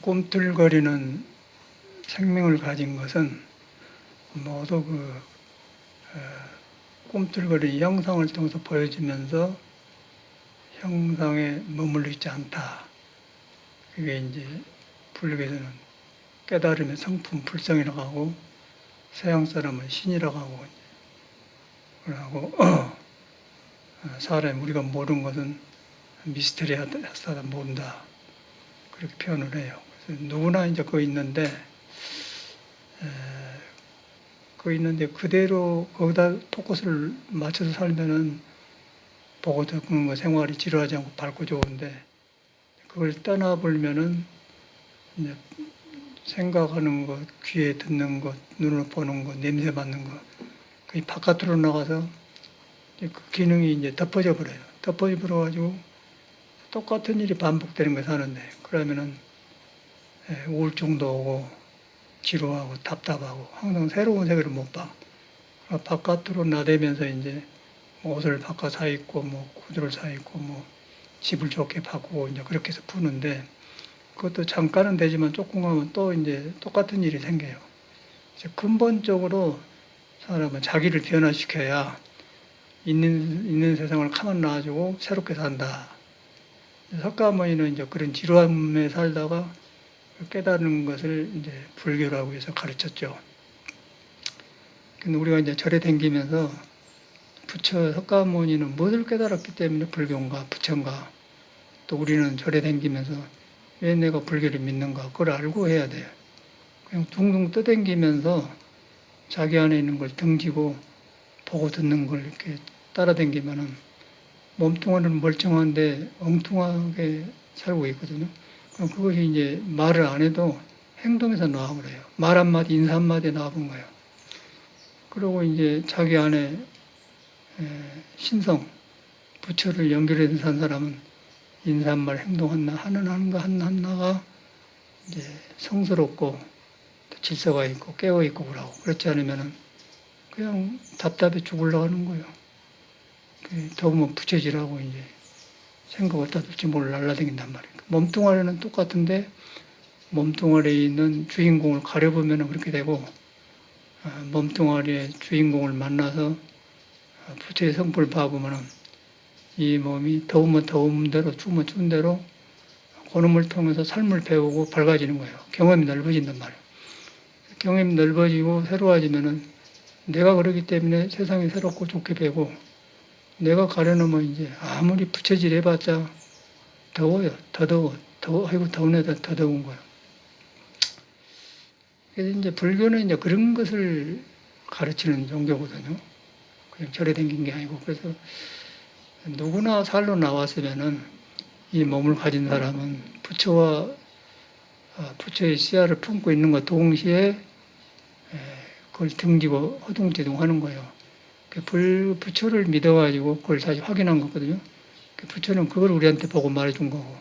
꿈틀거리는 생명을 가진 것은 모두 꿈틀거리는 형상을 통해서 보여지면서 형상에 머물러 있지 않다. 그게 이제 불교에서는 깨달음의 성품 불성이라고 하고, 서양 사람은 신이라고 하고, 그러고 사람이 우리가 모르는 것은 미스테리하다 모른다. 그렇게 표현을 해요. 그래서 누구나 이제 그거 있는데 그대로 거기다 포커스를 맞춰서 살면은 보고 듣는 거 생활이 지루하지 않고 밝고 좋은데, 그걸 떠나버리면은 이제 생각하는 것, 귀에 듣는 것, 눈으로 보는 것, 냄새 맡는 것, 그 바깥으로 나가서 그 기능이 이제 덮어져 버려요. 덮어져 버려가지고 똑같은 일이 반복되는 거 사는데, 그러면은 우울증도 오고 지루하고 답답하고 항상 새로운 세계를 못 봐. 바깥으로 나대면서 이제 옷을 바꿔 사 입고 뭐 구두를 사 입고 뭐 집을 좋게 바꾸고 이제 그렇게 해서 푸는데, 그것도 잠깐은 되지만 조금 가면 또 이제 똑같은 일이 생겨요. 근본적으로 사람은 자기를 변화시켜야 있는 세상을 가만 놔주고 새롭게 산다. 석가모니는 이제 그런 지루함에 살다가 깨달은 것을 이제 불교라고 해서 가르쳤죠. 근데 우리가 이제 절에 다니면서 석가모니는 무엇을 깨달았기 때문에 불교인가, 부처인가, 또 우리는 절에 다니면서 왜 내가 불교를 믿는가, 그걸 알고 해야 돼요. 그냥 둥둥 떠다니면서 자기 안에 있는 걸 등지고 보고 듣는 걸 이렇게 따라다니면은 몸뚱아리는 멀쩡한데 엉뚱하게 살고 있거든요. 그럼 그것이 이제 말을 안 해도 행동에서 나와버려요. 말 한마디, 인사 한마디에 나와본 거예요. 그리고 이제 자기 안에 신성, 부처를 연결해서 산 사람은 인사 한말, 행동 하는 거 하나하나가 이제 성스럽고 질서가 있고 깨어 있고 그러고, 그렇지 않으면은 그냥 답답해 죽으려고 하는 거예요. 더우면 부채질하고 이제 생각 어디다 둘지 몰라 날라다닌단 말이에요. 몸뚱아리는 똑같은데 몸뚱아리에 있는 주인공을 가려보면 그렇게 되고, 몸뚱아리의 주인공을 만나서 부처의 성품을 봐보면 이 몸이 더우면 더운 대로 추우면 추운 대로 고놈을 통해서 삶을 배우고 밝아지는 거예요. 경험이 넓어진단 말이에요. 경험이 넓어지고 새로워지면은 내가 그러기 때문에 세상이 새롭고 좋게 되고, 내가 가려놓으면 이제 아무리 부처질 해봤자 더워요. 더 더워. 아이고, 더운 애들 더 더운 거예요. 그래서 이제 불교는 이제 그런 것을 가르치는 종교거든요. 그냥 절에 댕긴 게 아니고. 그래서 누구나 살로 나왔으면은 이 몸을 가진 사람은 부처의 씨앗을 품고 있는 것 동시에 그걸 등지고 허둥지둥 하는 거예요. 부처를 믿어가지고 그걸 다시 확인한 거거든요. 부처는 그걸 우리한테 보고 말해준 거고,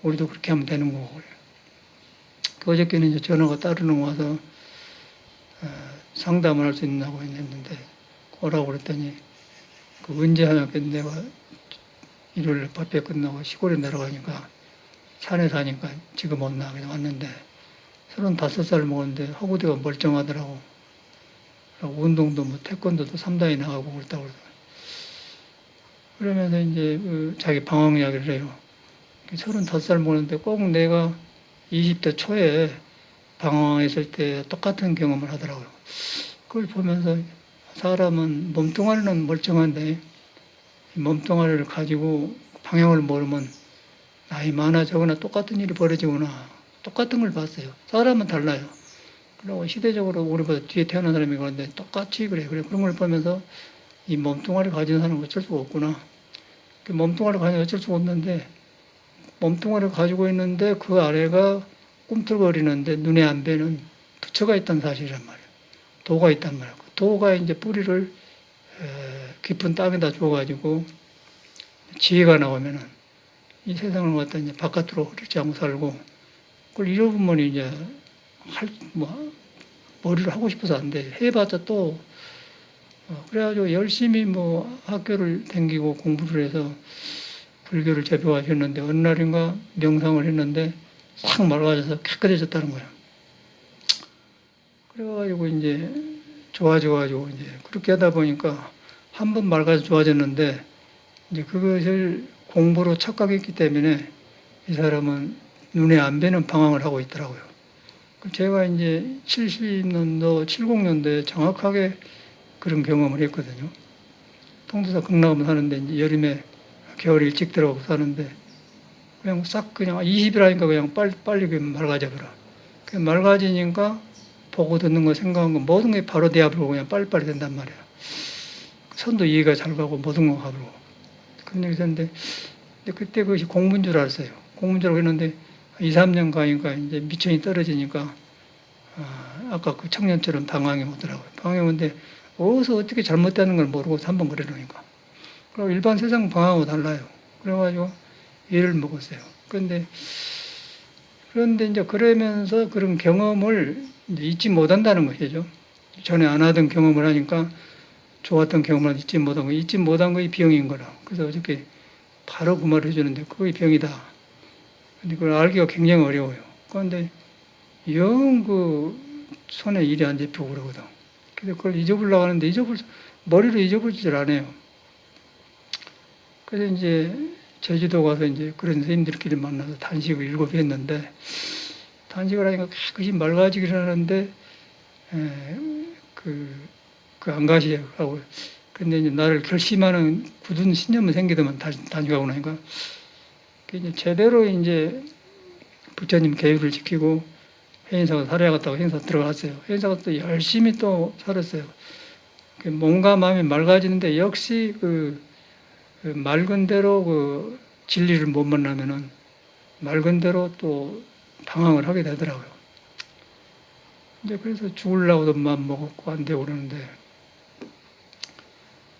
우리도 그렇게 하면 되는 거고. 어저께는 이제 전화가 따르는 와서 상담을 할 수 있냐고 했는데, 오라고 그랬더니 언제 하냐고 내가 일요일 법회 끝나고 시골에 내려가니까 산에 사니까 지금 못 나가. 그냥 왔는데 35살 먹었는데 허구대가 멀쩡하더라고. 운동도 뭐 태권도도 3단이 나가고 그랬다고 그러더라고요. 그러면서 이제 자기 방황 이야기를 해요. 35살 먹었는데 꼭 내가 20대 초에 방황했을 때 똑같은 경험을 하더라고요. 그걸 보면서 사람은 몸뚱아리는 멀쩡한데 몸뚱아리를 가지고 방향을 모르면 나이 많아 적으나 똑같은 일이 벌어지거나 똑같은 걸 봤어요. 사람은 달라요. 그리고 시대적으로 우리보다 뒤에 태어난 사람이 그런데 똑같이 그래. 그런 걸 보면서 이 몸뚱아리 가진 사람은 어쩔 수가 없구나. 몸뚱아리 가지고 어쩔 수가 없는데, 몸뚱아리를 가지고 있는데 그 아래가 꿈틀거리는데 눈에 안 뵈는 부처가 있다는 사실이란 말이에요. 도가 있단 말이에요. 도가 이제 뿌리를 깊은 땅에다 줘가지고 지혜가 나오면은 이 세상을 갖다 이제 바깥으로 흐르지 않고 살고, 그걸 잃어보면 이제 머리를 하고 싶어서 안 돼. 해봤자 또, 그래가지고 열심히 학교를 다니고 공부를 해서 불교를 접해하셨는데, 어느 날인가 명상을 했는데 싹 맑아져서 깨끗해졌다는 거예요. 그래가지고 이제 좋아져가지고 이제 그렇게 하다 보니까 한 번 맑아서 좋아졌는데 이제 그것을 공부로 착각했기 때문에 이 사람은 눈에 안 뵈는 방황을 하고 있더라고요. 제가 이제 70년도, 70년도에 정확하게 그런 경험을 했거든요. 통도사 극락암 사는데 이제 여름에 겨울 일찍 들어가고 사는데 그냥 싹 그냥 20일 하니까 그냥 빨리 맑아져 버려. 맑아지니까 보고 듣는 거 생각한 거 모든 게 바로 내 앞으로 그냥 빨리빨리 된단 말이야. 손도 이해가 잘 가고 모든 거 가고. 그런 얘기 있었는데 그때 그것이 공부인 줄 알았어요. 공부인 줄 알고 했는데 2, 3년 가니까 이제 미천이 떨어지니까 아까 그 청년처럼 방황이 오더라고요. 방황이 오는데 어디서 어떻게 잘못되는 걸 모르고 한번 그래 놓으니까. 그리고 일반 세상 방황하고 달라요. 그래가지고 예를 먹었어요. 그런데 이제 그러면서 그런 경험을 이제 잊지 못한다는 것이죠. 전에 안 하던 경험을 하니까 좋았던 경험을 잊지 못한 것이 병인 거라. 그래서 어저께 바로 그 말을 해주는데 그게 병이다. 근데 그걸 알기가 굉장히 어려워요. 그런데 영 그 손에 일이 안 잡히고 그러거든. 그래서 그걸 잊어보려고 하는데 머리로 잊어버리질 않아요. 그래서 이제 제주도 가서 이제 그런 선생님들끼리 만나서 단식을 7일 했는데 단식을 하니까 그것이 맑아지긴 하는데 안 가시더라고요. 근데 이제 나를 결심하는 굳은 신념은 생기더만 단식하고 나니까 이제 제대로 이제 부처님 계율을 지키고 해인사가 살아야겠다고 해인사 들어갔어요. 해인사가 또 열심히 또 살았어요. 몸과 마음이 맑아지는데 역시 맑은 대로 진리를 못 만나면은 맑은 대로 또 방황을 하게 되더라고요. 이제 그래서 죽으려고도 마음 먹었고 안 되고 그러는데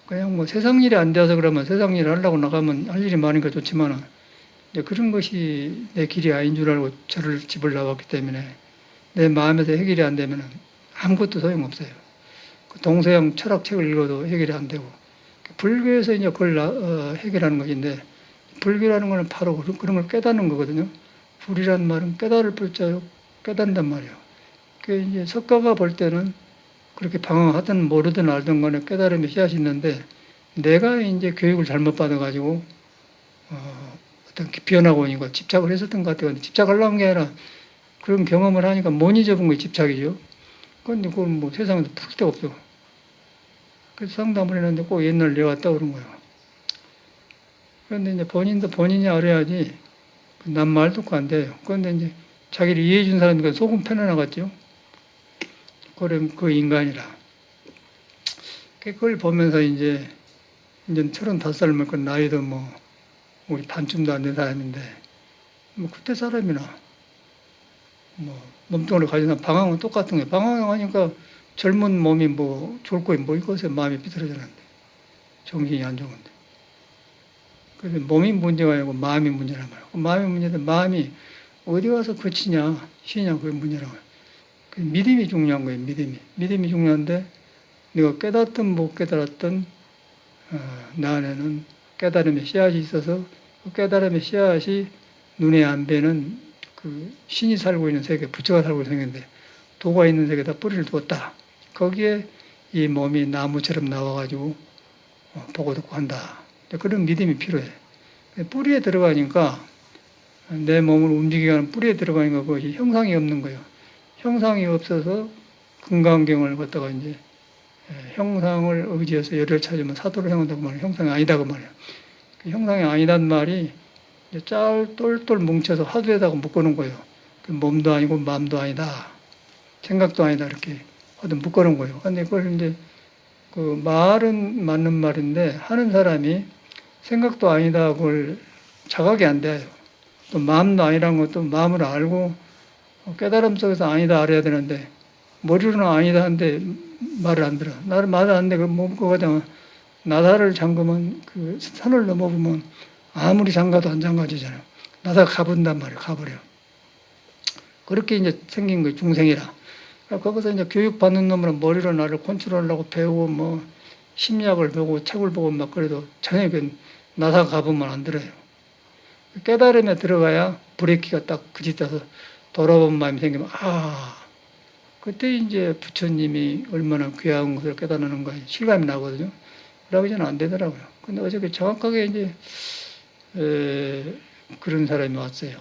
그냥 뭐 세상 일이 안 돼서 그러면 세상 일을 하려고 나가면 할 일이 많으니까 좋지만은 이제 그런 것이 내 길이 아닌 줄 알고 저를 집을 나왔기 때문에 내 마음에서 해결이 안 되면은 아무것도 소용없어요. 그 동서양 철학책을 읽어도 해결이 안 되고 불교에서 이제 그걸 해결하는 것인데 불교라는 것은 바로 그런 걸 깨닫는 거거든요. 불이란 말은 깨달을 불자요 깨닫는단 말이에요. 그 이제 석가가 볼 때는 그렇게 방황하든 모르든 알든 간에 깨달음의 씨앗이 있는데 내가 이제 교육을 잘못 받아가지고 어떤 변하고 오니까 집착을 했었던 것 같아요. 집착하려는 게 아니라 그런 경험을 하니까 못 잊어본 게 집착이죠. 그런데 그건 뭐 세상에서 풀 데가 없어. 그래서 상담을 했는데 꼭 옛날 내가 떠오른 거예요. 그런데 이제 본인도 본인이 알아야지 남 말 듣고 안 돼요. 그런데 이제 자기를 이해해 준 사람이니까 속은 편안하겠죠. 그럼 그 인간이라. 그걸 보면서 이제 35살 먹고 나이도 뭐 우리 반쯤도 안 된 사람인데 뭐 그때 사람이나 뭐 몸뚱아리 가진 사람 방황은 똑같은 거예요. 방황하니까 젊은 몸이 뭐 좋을 거에 뭐 이것에 마음이 비틀어지는데 정신이 안 좋은데 그래서 몸이 문제가 아니고 마음이 문제란 말이에요. 마음이 문제인데 마음이 어디 가서 그치냐 쉬냐 그게 문제라고요. 믿음이 중요한 거예요. 믿음이 중요한데 내가 깨닫든 못 깨달았든 나 안에는 깨달음의 씨앗이 있어서 그 깨달음의 씨앗이 눈에 안 뵈는 그 신이 살고 있는 세계, 부처가 살고 있는 세계인데 도가 있는 세계에다 뿌리를 두었다. 거기에 이 몸이 나무처럼 나와가지고 보고 듣고 한다. 그런 믿음이 필요해. 뿌리에 들어가니까 내 몸을 움직이게 하는 뿌리에 들어가니까 그것이 형상이 없는 거예요. 형상이 없어서 금강경을 갖다가 이제 형상을 의지해서 열을 찾으면 사도를 행한다고 말해요. 형상이 아니다고 말해요. 그 형상이 아니란 말이 똘똘 뭉쳐서 화두에다가 묶어놓은 거예요. 그 몸도 아니고 마음도 아니다. 생각도 아니다. 이렇게 화두 묶어놓은 거예요. 근데 그걸 이제 그 말은 맞는 말인데 하는 사람이 생각도 아니다. 그걸 자각이 안 돼요. 또 마음도 아니라는 것도 마음으로 알고 깨달음 속에서 아니다 알아야 되는데 머리로는 아니다 하는데 말을 안 들어. 나를 말을 안 돼. 그거 가다가 나다를 잠그면 그 산을 넘어보면 아무리 잠가도 안 잠가지잖아요. 나다가 가본단 말이에요. 가버려. 그렇게 이제 생긴 거예요. 중생이라. 거기서 이제 교육받는 놈은 머리로 나를 컨트롤하려고 배우고 뭐 심리학을 보고 책을 보고 막 그래도 전혀 나다가 가보면 안 들어요. 깨달음에 들어가야 브레이크가 딱 그짓돼서 돌아본 마음이 생기면, 그때 이제 부처님이 얼마나 귀한 것을 깨달는 거에 실감이 나거든요. 그러기 전에 안 되더라고요. 근데 어저께 정확하게 이제, 그런 사람이 왔어요.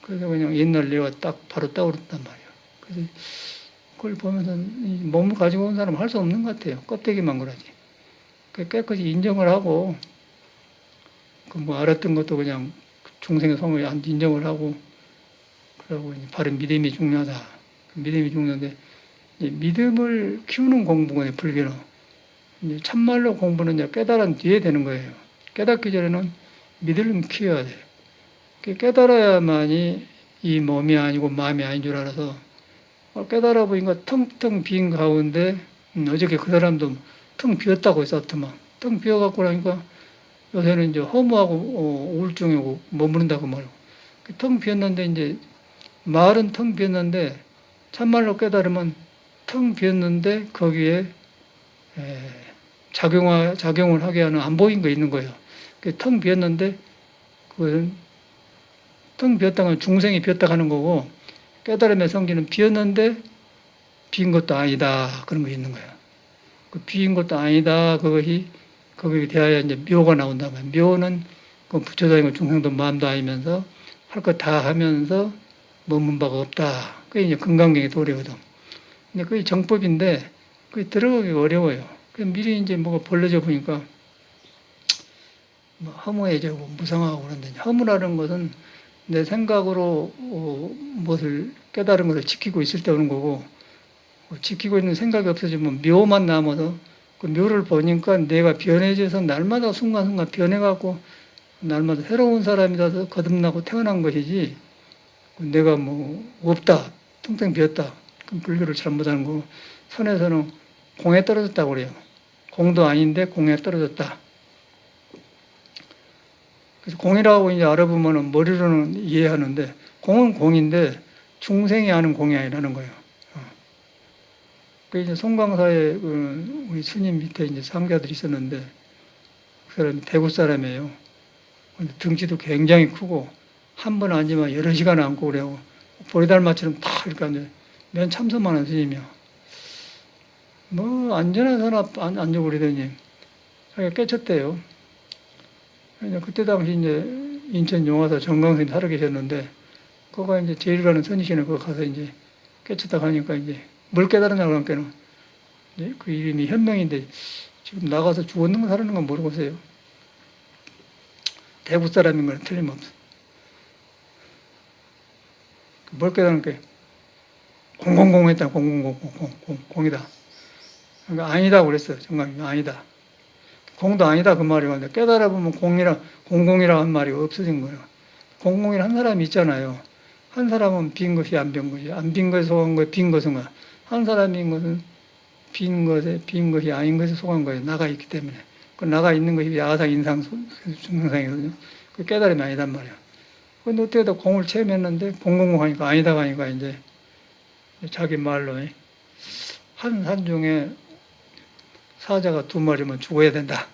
그래서 그냥 옛날 내가 딱 바로 떠오르단 말이에요. 그래서 그걸 보면서 이 몸을 가지고 온 사람은 할 수 없는 것 같아요. 껍데기만 그러지. 깨끗이 인정을 하고, 그 뭐 알았던 것도 그냥 중생의 성을 인정을 하고, 그러고 바른 믿음이 중요하다. 믿음이 중요한데, 믿음을 키우는 공부가 불교는 이제 참말로 공부는 이제 깨달은 뒤에 되는 거예요. 깨닫기 전에는 믿음을 키워야 돼요. 깨달아야만이 이 몸이 아니고 마음이 아닌 줄 알아서 깨달아 보니까 텅텅 빈 가운데 어저께 그 사람도 텅 비었다고 했었더만 텅 비어갖고 나니까 요새는 이제 허무하고 우울증이고 머무른다고 말이고 텅 비었는데 이제 말은 텅 비었는데 참말로 깨달으면 텅 비었는데 거기에 작용을 하게 하는 안 보인 거 있는 거예요. 텅 비었는데 그것은 텅 비었다는 건 중생이 비었다 하는 거고 깨달음의 성질은 비었는데 빈 것도 아니다 그런 거 있는 거예요. 그 빈 것도 아니다 그것이 거기에 대하여 이제 묘가 나온단 말이에요. 묘는 그 부처도 아니고 중생도 마음도 아니면서 할 거 다 하면서 머문 바가 없다. 그게 이제 금강경의 도리거든. 근데 그게 정법인데 그게 들어가기 어려워요. 미리 이제 뭐가 벌려져 보니까 뭐 허무해지고 무상하고 그런데 허무라는 것은 내 생각으로 무엇을 깨달은 것을 지키고 있을 때 오는 거고 지키고 있는 생각이 없어지면 묘만 남아서 그 묘를 보니까 내가 변해져서 날마다 순간순간 변해갖고 날마다 새로운 사람이 돼서 거듭나고 태어난 것이지 내가 뭐 없다 텅텅 비었다 그럼 불교를 잘못하는 거고 선에서는 공에 떨어졌다고 그래요. 공도 아닌데 공에 떨어졌다. 그래서 공이라고 이제 알아보면 머리로는 이해하는데 공은 공인데 중생이 아는 공이 아니라는 거예요. 그 이제 송광사에 우리 스님 밑에 이제 상자들이 있었는데 그 사람이 대구 사람이에요. 등치도 굉장히 크고 한 번 앉으면 여러 시간 앉고 그래요. 보리달마처럼 다 이렇게 앉아요. 맨 참선만한 스님이야. 뭐 안전한 사람 앉고 그러더니 자기가 깨쳤대요. 그때 당시 이제 인천 용화사 정강스님 살아 계셨는데 그가 이제 제일가는 선지신을 거기 가서 이제 깨쳤다 가니까 이제 뭘 깨달았냐고 하니까는 그 이름이 현명인데 지금 나가서 죽었는 건 살았는 건 모르겠어요. 대구 사람인 건 틀림없어. 뭘 깨달으니까 공공공 했다. 공이다. 그러니까 아니다고 그랬어요. 정강이 아니다. 공도 아니다 그 말이고 깨달아 보면 공공이라 한 말이 없어진 거예요. 공공이라 한 사람이 있잖아요. 한 사람은 빈 것이 안 빈 것이 안 빈 것에 속한 거에 빈 것은 거야. 한 사람인 것은 빈 것이 아닌 것에 속한 거예요. 나가 있기 때문에. 그 나가 있는 것이 야상, 인상, 중상이거든요. 그 깨달음이 아니단 말이야. 근데 어떻게다 공을 체험했는데 공공공 하니까 아니다 하니까 이제 자기 말로 한 산중에 사자가 두 마리면 죽어야 된다.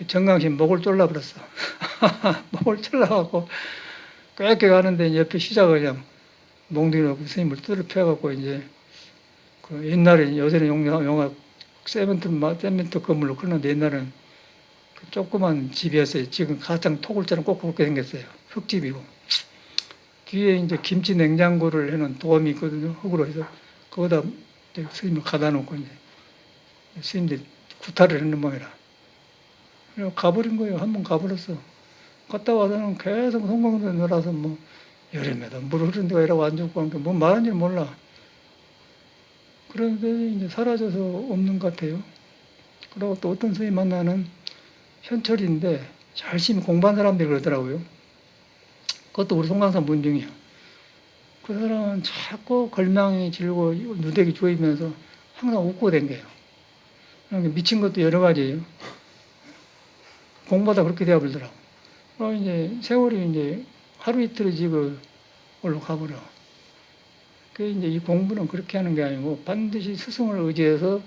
정강심 목을 졸라버렸어. 목을 졸라갖고 꽥꽥 가는데 옆에 시작을 그냥 몽둥이로 스님을 뚜를 펴갖고 이제 그 옛날에 요새는 영화 세멘트 건물로 그러는데 옛날에는 그 조그만 집이었어요. 지금 가장 토굴처럼 꼭 그렇게 생겼어요. 흙집이고 뒤에 이제 김치 냉장고를 해놓은 도움이 있거든요. 흙으로 해서 거기다 스님을 가다 놓고 이제 스님들이 구타를 했는 모양이라. 그래서 가버린 거예요. 한 번 가버렸어. 갔다 와서는 계속 송광도에 놀아서 뭐 여름에도 물 흐르는 데가 이라고 안 좋고 하니까 뭐 말하는지 몰라. 그런데 이제 사라져서 없는 것 같아요. 그리고 또 어떤 스님 만나는 현철인데 열심히 공부한 사람들이 그러더라고요. 그것도 우리 송광사 문중이야. 그 사람은 자꾸 걸망이 질고 누대기 조이면서 항상 웃고 댕겨요. 미친 것도 여러 가지예요. 공부하다 그렇게 되어버리더라고. 그럼 이제 세월이 이제 하루 이틀이지 올로 가버려. 그 이제 이 공부는 그렇게 하는 게 아니고 반드시 스승을 의지해서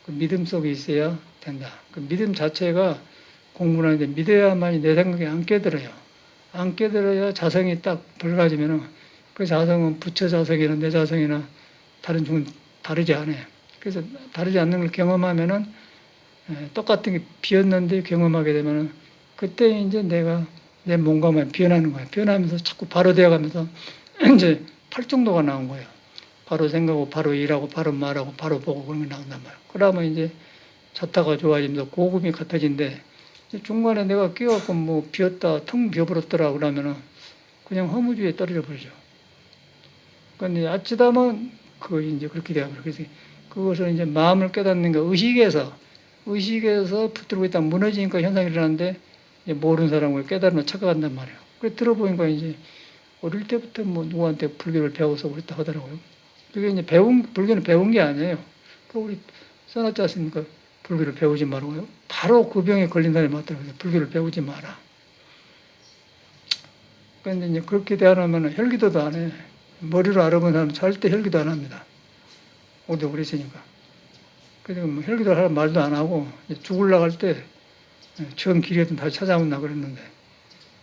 그 믿음 속에 있어야 된다. 그 믿음 자체가 공부를 하는데 믿어야만이 내 생각에 안 깨들어요. 안 깨들어야 자성이 딱 밝아지면은 그 자성은 부처 자성이나 내 자성이나 다른 중은 다르지 않아요. 그래서 다르지 않는 걸 경험하면은 똑같은 게 비었는데 경험하게 되면은 그때 이제 내가 내 몸과만 변하는 거예요. 변하면서 자꾸 바로 되어가면서 이제 팔정도가 나온 거예요. 바로 생각하고 바로 일하고 바로 말하고 바로 보고 그런 게 나온단 말이에요. 그러면 이제 자타가 좋아지면서 고급이 같아진데 중간에 내가 끼어갖고 뭐 비었다 텅 비어버렸더라 그러면은 그냥 허무주의에 떨어져 버리죠. 근데 아치다만 그 이제 그렇게 되어버려. 그래서 그것을 이제 마음을 깨닫는 거 의식에서 붙들고 있다 무너지니까 현상이 일어나는데 이제 모르는 사람을 깨달으면 착각한단 말이에요. 그래 들어보니까 이제 어릴 때부터 뭐 누구한테 불교를 배워서 그랬다 하더라고요. 그게 이제 불교는 배운 게 아니에요. 그 우리 써놨지 않습니까? 불교를 배우지 말고요. 바로 그 병에 걸린 사람이 맞더라고요. 불교를 배우지 마라. 그런데 이제 그렇게 대하면 혈기도도 안 해. 머리로 알아본 사람은 절대 혈기도 안 합니다. 오래 그랬으니까. 그래서 뭐 혈기도 하라 말도 안 하고 죽으려고 할 때 전 길에든 다시 찾아온다 그랬는데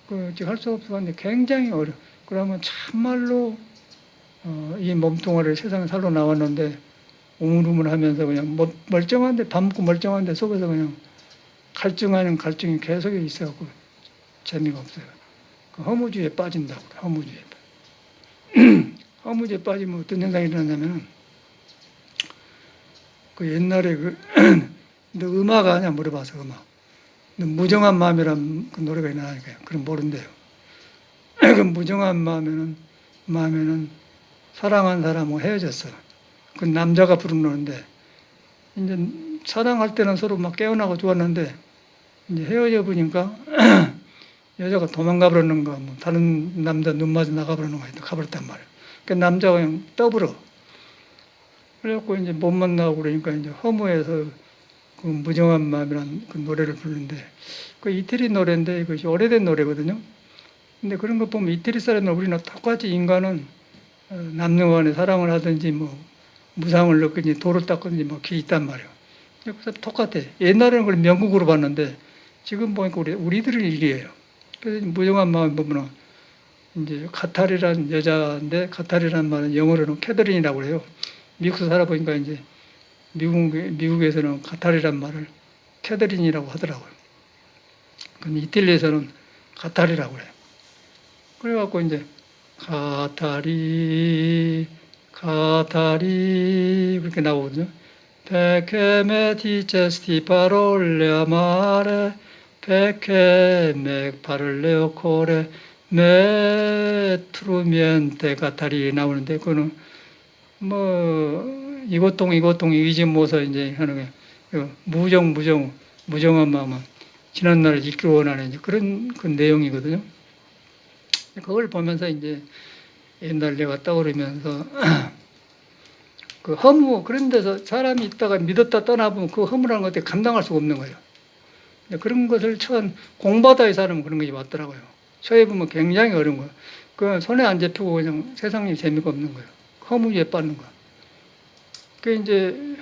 그 할 수 없어. 근데 굉장히 어려. 그러면 참말로 이 몸뚱아리를 세상에 살러 나왔는데 우물우물하면서 그냥 멀쩡한데 밥 먹고 멀쩡한데 속에서 그냥 갈증하는 갈증이 계속 있어갖고 재미가 없어요. 그 허무주의에 빠진다고 그래. 허무주의에. 허무주의에 빠지면 어떤 현상이 일어나냐면 그 옛날에 너 음악 아냐 물어봐서 음악. 너 무정한 마음이란 그 노래가 있나니까요. 그럼 모른대요. 그 무정한 마음에는 사랑한 사람하고 헤어졌어. 그 남자가 부르는 노래인데 이제 사랑할 때는 서로 막 깨어나고 좋았는데 이제 헤어져 보니까 여자가 도망가 버렸는 거, 뭐 다른 남자 눈 맞아 나가 버리는 거, 가버렸단 말이에요. 그 남자가 그냥 떠들어. 그래갖고 이제 못 만나고 그러니까 이제 허무해서 그 무정한 마음이라는 그 노래를 부르는데 그 이태리 노래인데 이것이 오래된 노래거든요. 근데 그런 거 보면 이태리 사람들 우리나 똑같이 인간은 남녀 간에 사랑을 하든지 뭐 무상을 넣든지 돌을 닦든지 뭐 게 있단 말이에요. 그래서 똑같아. 옛날에는 그걸 명곡으로 봤는데 지금 보니까 우리들의 일이에요. 그래서 무정한 마음 보면은 이제 카탈이라는 여자인데 카탈이라는 말은 영어로는 캐더린이라고 그래요. 미국에서 살아보니까 이제 미국에서는 카탈이라는 말을 캐더린이라고 하더라고요. 근데 이탈리아에서는 카탈이라고 그래요. 그래갖고 이제 카타리 그렇게 나오거든요. Perché ti gesti parole amare, perché me parole occorre, me trumente 카타리 나오는데 그거는 뭐 이것동 이지모서 이제 하는 게 무정한 마음은 지난 날을 잊기 원하는 이제 그런 그 내용이거든요. 그걸 보면서 이제 옛날 내가 떠오르면서 그 허무 그런 데서 사람이 있다가 믿었다 떠나보면 그 허무라는 것에 감당할 수가 없는 거예요. 그런 것을 처음 공바다에 사람은 그런 것이 왔더라고요. 처해 보면 굉장히 어려운 거예요. 그 손에 안 잡히고 그냥 세상에 재미가 없는 거예요. 허무에 빠는 거. 그 이제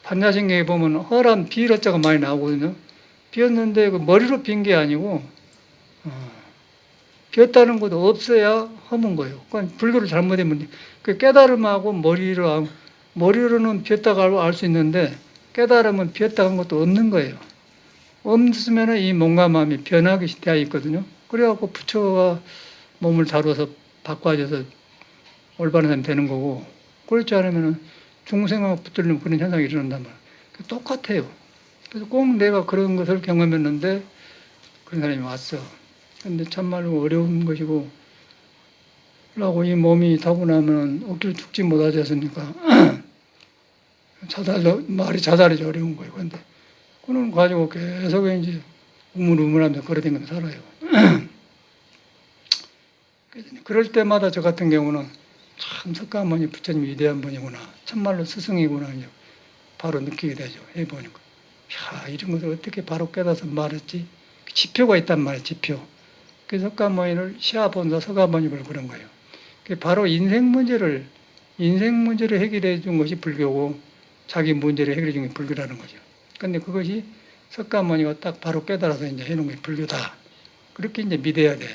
반야신경에 보면 허란 비일자가 많이 나오거든요. 비었는데 그 머리로 빈 게 아니고 비었다는 것도 없어야 허문 거예요. 그건 불교를 잘못하면 그 깨달음하고 머리로는 비었다고 알 수 있는데 깨달으면 비었다고 한 것도 없는 거예요. 없으면 이 몸과 마음이 변하게 되어 있거든요. 그래갖고 부처가 몸을 다루어서 바꿔줘서 올바른 사람이 되는 거고 그렇지 않으면 중생하고 붙들리면 그런 현상이 일어난단 말이에요. 똑같아요. 그래서 꼭 내가 그런 것을 경험했는데 그런 사람이 왔어. 근데 참말로 어려운 것이고, 라고 이 몸이 타고나면 억지로 죽지 못하지 않습니까? 말이 자살이 어려운 거예요. 근데, 그는 가지고 계속 이제 우물우물하면서 걸어다니면서 살아요. 그럴 때마다 저 같은 경우는 참 석가모니 부처님 위대한 분이구나. 참말로 스승이구나. 이제 바로 느끼게 되죠. 해보니까. 야, 이런 것을 어떻게 바로 깨닫아서 말했지? 지표가 있단 말이에요, 지표. 그래서 석가모니를 시아본사 석가모니를 그런 거예요. 바로 인생 문제를 해결해 준 것이 불교고 자기 문제를 해결해 준 게 불교라는 거죠. 근데 그것이 석가모니가 딱 바로 깨달아서 이제 해놓은 게 불교다. 그렇게 이제 믿어야 돼.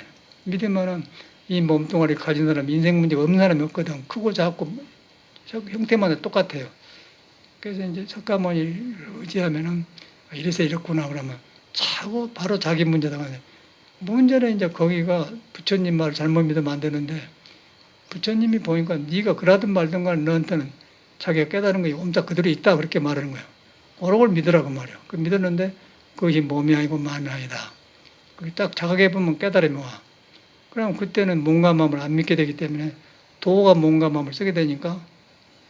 믿으면은 이 몸뚱아리 가진 사람 인생 문제가 없는 사람이 없거든. 크고 작고 형태마다 똑같아요. 그래서 이제 석가모니를 의지하면은 이래서 이렇구나 그러면 차고 바로 자기 문제다. 문제는 이제 거기가 부처님 말을 잘못 믿으면 안 되는데 부처님이 보니까 네가 그러든 말든 간에 너한테는 자기가 깨달은 게 옴딱 그대로 있다 그렇게 말하는 거예요. 그런 걸 믿으라고 말이에요. 그 믿었는데 그것이 몸이 아니고 만이 아니다. 그게 딱 자각해 보면 깨달음이 와. 그럼 그때는 몸과 마음을 안 믿게 되기 때문에 도가 몸과 마음을 쓰게 되니까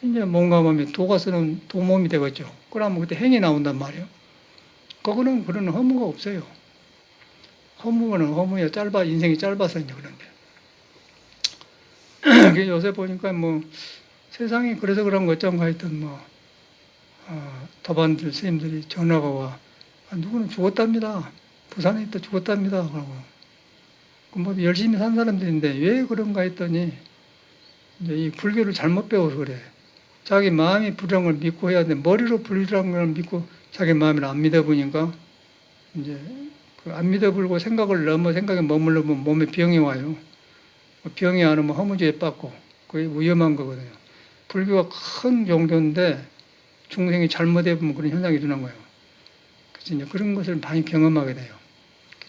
이제 몸과 마음이 도가 쓰는 도몸이 되겠죠. 그러면 그때 행이 나온단 말이에요. 그거는 그런 허무가 없어요. 허무는 허무야 짧아 인생이 짧아서 이제 그런데 요새 보니까 뭐 세상이 그래서 그런 것좀 하여튼 뭐 도반들 스님들이 전화가 와 누구는 죽었답니다. 부산에 있다 죽었답니다. 그러고 뭐 열심히 산 사람들인데 왜 그런가 했더니 이제 이 불교를 잘못 배워서 그래. 자기 마음이 불이란 걸 믿고 해야 돼. 머리로 불이란 걸 믿고 자기 마음을 안 믿어보니까 이제 그 안 믿어불고 생각을 넘어 생각에 머물러 보면 몸에 병이 와요. 병이 안 오면 허무주에 빠고 그게 위험한 거거든요. 불교가 큰 종교인데 중생이 잘못해 보면 그런 현상이 일어난 거예요. 그래서 이제 그런 것을 많이 경험하게 돼요.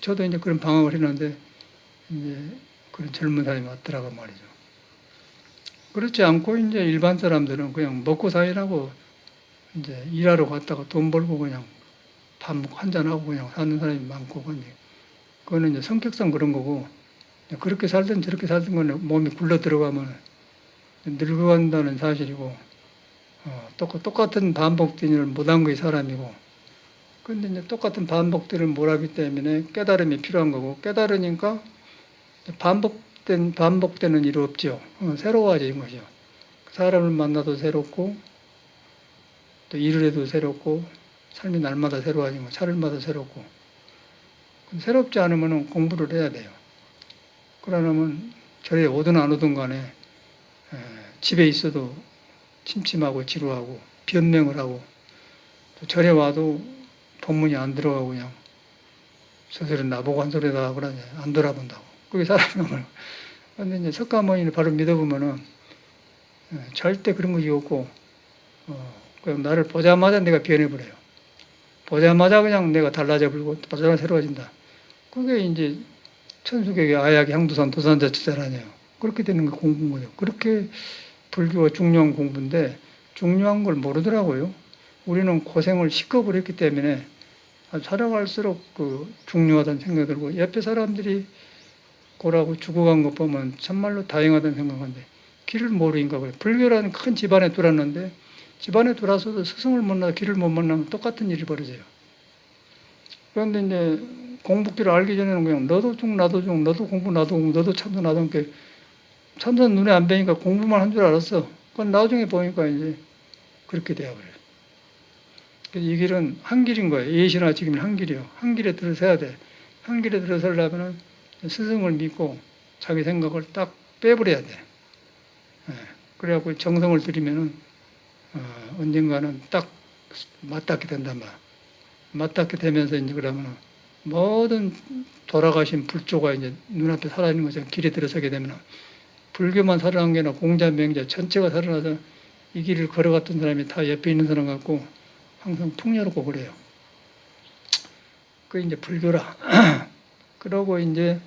저도 이제 그런 방황을 했는데 이제 그런 젊은 사람이 왔더라고 말이죠. 그렇지 않고 이제 일반 사람들은 그냥 먹고 사느라고 이제 일하러 갔다가 돈 벌고 그냥 밥 먹고 한잔하고 그냥 사는 사람이 많고, 그거는 이제 성격상 그런 거고, 그렇게 살든 저렇게 살든 간에 몸이 굴러 들어가면 늙어간다는 사실이고, 똑같은 반복들을 못한 거의 사람이고, 근데 이제 똑같은 반복들을 못하기 때문에 깨달음이 필요한 거고, 깨달으니까 반복되는 일이 없죠. 새로워지는 거죠. 사람을 만나도 새롭고, 또 일을 해도 새롭고, 삶이 날마다 새로워지고, 차를마다 새롭고. 새롭지 않으면 공부를 해야 돼요. 그러려면 절에 오든 안 오든 간에 집에 있어도 침침하고 지루하고 변명을 하고 또 절에 와도 법문이 안 들어가고 그냥 스스로 나보고 한 소리다 그러냐 안 돌아본다고. 그게 사람이 그런데 이제 석가모니를 바로 믿어보면은 절대 그런 것이 없고 그냥 나를 보자마자 내가 변해버려요. 보자마자 그냥 내가 달라져 버리고 보자마자 새로워진다. 그게 이제 천수교의 아약 향도산 도산자치자라네요. 그렇게 되는 게 공부인 거예요. 그렇게 불교가 중요한 공부인데 중요한 걸 모르더라고요. 우리는 고생을 시급을 했기 때문에 살아갈수록 그 중요하다는 생각이 들고 옆에 사람들이 고라고 죽어간 것 보면 참말로 다행하다는 생각하는데 길을 모르니까 그래요. 불교라는 큰 집안에 들어왔는데 집안에 들어와서도 스승을 만나서 길을 못 만나면 똑같은 일이 벌어져요. 그런데 이제 공부길을 알기 전에는 그냥 너도 중 나도 중 너도 공부 나도 공부 너도 참도 나도 함께 참선 눈에 안 뵈니까 공부만 한 줄 알았어. 그건 나중에 보니까 이제 그렇게 되어버려요. 그래서 이 길은 한 길인 거예요. 예시나 지금 한 길이요. 한 길에 들어서야 돼. 한 길에 들어서려면 스승을 믿고 자기 생각을 딱 빼버려야 돼. 그래갖고 정성을 들이면은 언젠가는 딱 맞닿게 된단 말이야. 맞닿게 되면서 이제 그러면 모든 돌아가신 불조가 이제 눈앞에 살아있는 것처럼 길에 들어서게 되면 불교만 살아난 게 아니라 공자, 명자 전체가 살아나서 이 길을 걸어갔던 사람이 다 옆에 있는 사람 같고 항상 풍요롭고 그래요. 그 이제 불교라. 그러고 이제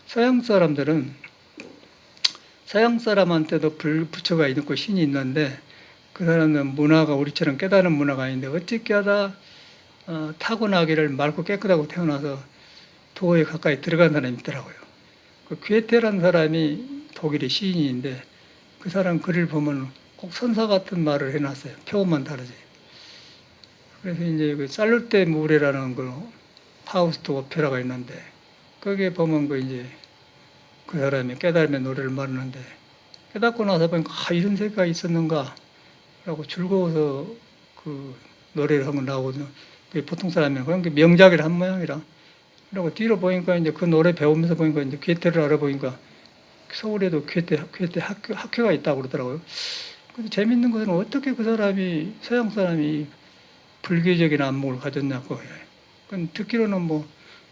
서양 사람들은 서양 사람한테도 부처가 있고 신이 있는데 그 사람은 문화가 우리처럼 깨달은 문화가 아닌데 어떻게 하다 타고나기를 맑고 깨끗하고 태어나서 도에 가까이 들어간 사람이 있더라고요. 그 괴테라는 사람이 독일의 시인인데 그 사람 글을 보면 꼭 선사 같은 말을 해놨어요. 표현만 다르지. 그래서 이제 그 살루테 무레라는 그 파우스트 오페라가 있는데 거기에 보면 그 이제 그 사람이 깨달음의 노래를 말하는데 깨닫고 나서 보니까 이런 세계가 있었는가 라고 즐거워서 그 노래를 하면 나오거든요. 보통 사람이 그런 게 명작이라 한 모양이라. 그리고 뒤로 보니까 이제 그 노래 배우면서 보니까 이제 괴테를 알아보니까 서울에도 괴테 학교가 있다고 그러더라고요. 근데 재밌는 것은 어떻게 그 사람이, 서양 사람이 불교적인 안목을 가졌냐고. 듣기로는 뭐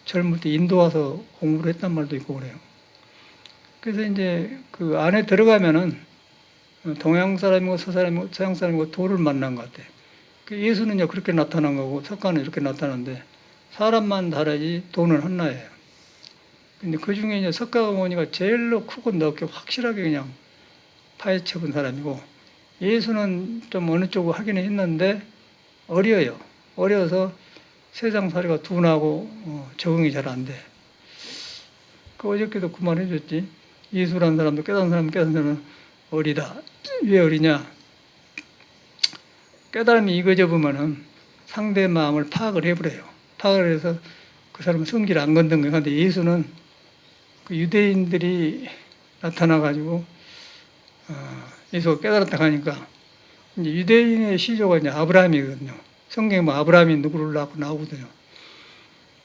젊을 때 인도 와서 공부를 했단 말도 있고 그래요. 그래서 이제 그 안에 들어가면은 동양 사람이고 서사람이고 서양 사람이고 도를 만난 것 같아요. 예수는요 그렇게 나타난 거고 석가는 이렇게 나타나는데 사람만 다르지 도는 하나예요. 근데 그 중에 이제 석가모니가 제일로 크고 넓게 확실하게 그냥 파헤쳐 본 사람이고 예수는 좀 어느 쪽으로 하기는 했는데 어려요. 어려서 세상살이가 둔하고 적응이 잘 안 돼. 그 어저께도 그 말 해줬지. 예수라는 사람도 깨달은 사람은 어리다. 왜 어리냐? 깨달음이 이거저보면은 상대 마음을 파악을 해버려요. 파악을 해서 그 사람은 성질을 안 건든 거예요. 근데 예수는 그 유대인들이 나타나가지고 예수가 깨달았다 하니까 이제 유대인의 시조가 이제 아브라함이거든요. 성경에 뭐 아브라함이 누구를 낳고 나오거든요.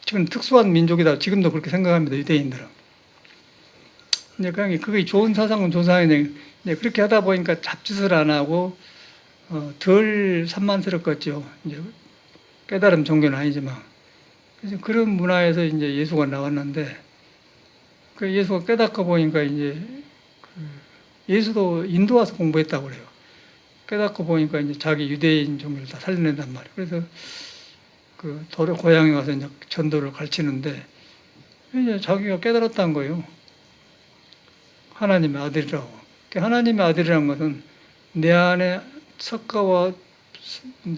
지금 특수한 민족이다. 지금도 그렇게 생각합니다. 유대인들은. 이제 그게 좋은 사상은 좋은 사상인데 이제 그렇게 하다 보니까 잡짓을 안 하고 덜 산만스럽겠죠. 이제 깨달음 종교는 아니지만. 그래서 그런 문화에서 이제 예수가 나왔는데 그 예수가 깨닫고 보니까 이제 예수도 인도 와서 공부했다고 그래요. 깨닫고 보니까 이제 자기 유대인 종교를 다 살려낸단 말이에요. 그래서 그 도로 고향에 가서 이제 전도를 가르치는데 이제 자기가 깨달았다는 거예요. 하나님의 아들이라고. 하나님의 아들이라는 것은 내 안에 석가와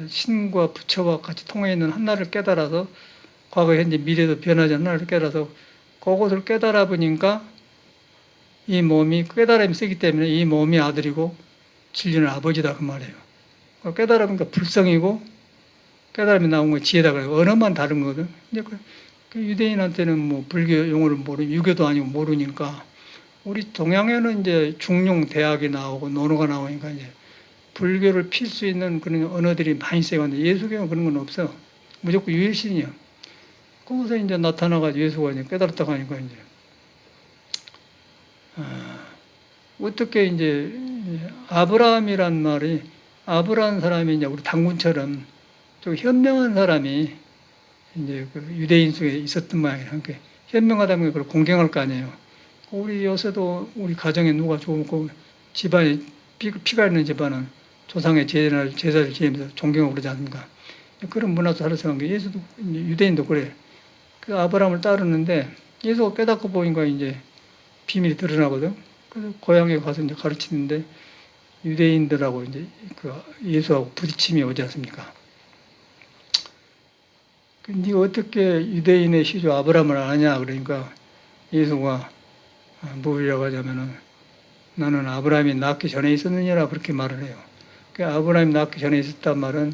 신과 부처와 같이 통해 있는 하나를 깨달아서 과거, 현재, 미래도 변하지 않는 하나를 깨달아서 그것을 깨달아 보니까 이 몸이 깨달음이 세기 때문에 이 몸이 아들이고 진리는 아버지다 그 말이에요. 깨달아 보니까 불성이고 깨달음이 나온 건 지혜다 그래요. 언어만 다른 거거든. 이제 그 유대인한테는 뭐 불교 용어를 모르고 유교도 아니고 모르니까 우리 동양에는 이제 중용 대학이 나오고 논어가 나오니까 이제 불교를 필 수 있는 그런 언어들이 많이 쓰여는데 예수교는 그런 건 없어. 무조건 유일신이야. 거기서 이제 나타나가지고 예수가 이제 깨달았다고 하니까 이제 어떻게 이제 아브라함이란 말이 아브라함 사람이 이제 우리 당군처럼 좀 현명한 사람이 이제 그 유대인 속에 있었던 모양이에요. 그러니까 현명하다면 그걸 공경할 거 아니에요. 우리 요새도 우리 가정에 누가 좋고 집안에 피가 있는 집안은 조상의 제사를 지내면서 존경하고 그러지 않습니까? 그런 문화도 살아서 한 게 예수도 유대인도 그래. 그 아브라함을 따르는데 예수가 깨닫고 보니까 이제 비밀이 드러나거든. 그래서 고향에 가서 이제 가르치는데 유대인들하고 이제 그 예수하고 부딪힘이 오지 않습니까? 네가 어떻게 유대인의 시조 아브라함을 아냐 그러니까 예수가 뭐라고 하자면은 나는 아브라함이 낳기 전에 있었느냐라 그렇게 말을 해요. 그 아브라함이 낳기 전에 있었단 말은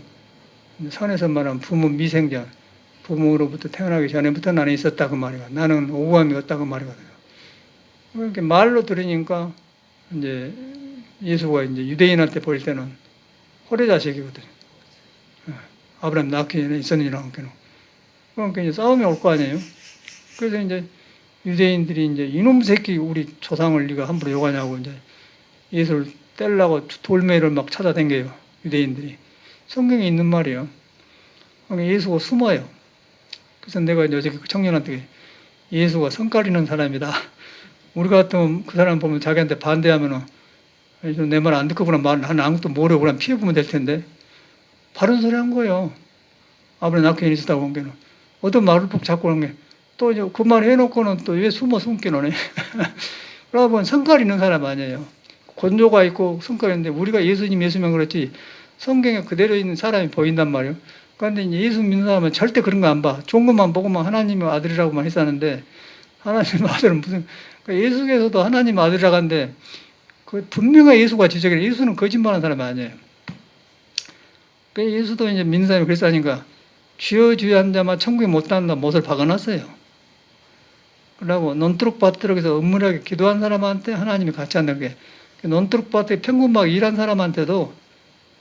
선에서 말하면 부모 미생전, 부모로부터 태어나기 전에부터 나는 있었다 그 말이야. 나는 오감이 없다 그 말이거든요. 그렇게 말로 들으니까 이제 예수가 이제 유대인한테 볼 때는 호래자식이거든요. 아브라함 낳기 전에 있었느냐라는 게는. 그러니까 이제 싸움이 올 거 아니에요. 그래서 이제 유대인들이 이제 이놈 새끼 우리 조상을 네가 함부로 욕하냐고 이제 예수를 떼려고 돌멩이를 막 찾아댕겨요. 유대인들이. 성경에 있는 말이에요. 그러니까 예수가 숨어요. 그래서 내가 이제 어저께 그 청년한테 예수가 성깔이는 사람이다. 우리 같으면 그 사람 보면 자기한테 반대하면은 내 말 안 듣고구나 말 아무것도 모르고 그냥 피해보면 될 텐데 바른 소리 한 거예요. 아버지 낳기 전에 있었다고 한 게는. 어떤 말을 푹 잡고 한 게 또 이제 그 말 해놓고는 또 왜 숨어 숨기노네. 그러면 성깔 있는 사람 아니에요. 권조가 있고 성깔이 있는데 우리가 예수면 그렇지 성경에 그대로 있는 사람이 보인단 말이에요. 그런데 이제 예수 믿는 사람은 절대 그런 거 안 봐. 좋은 것만 보고만 하나님의 아들이라고만 했었는데 하나님의 아들은 무슨 그러니까 예수께서도 하나님의 아들이라고 하는데 그 분명히 예수가 지적해. 예수는 거짓말하는 사람이 아니에요. 그러니까 예수도 이제 믿는 사람이 그랬으니까 주여 주여 한 자만 천국에 못 간다 못을 박아놨어요. 그러고 논두룩밭두룩에서 은밀하게 기도한 사람한테 하나님이 같이 한다는 게 논두룩밭에 평균막 일한 사람한테도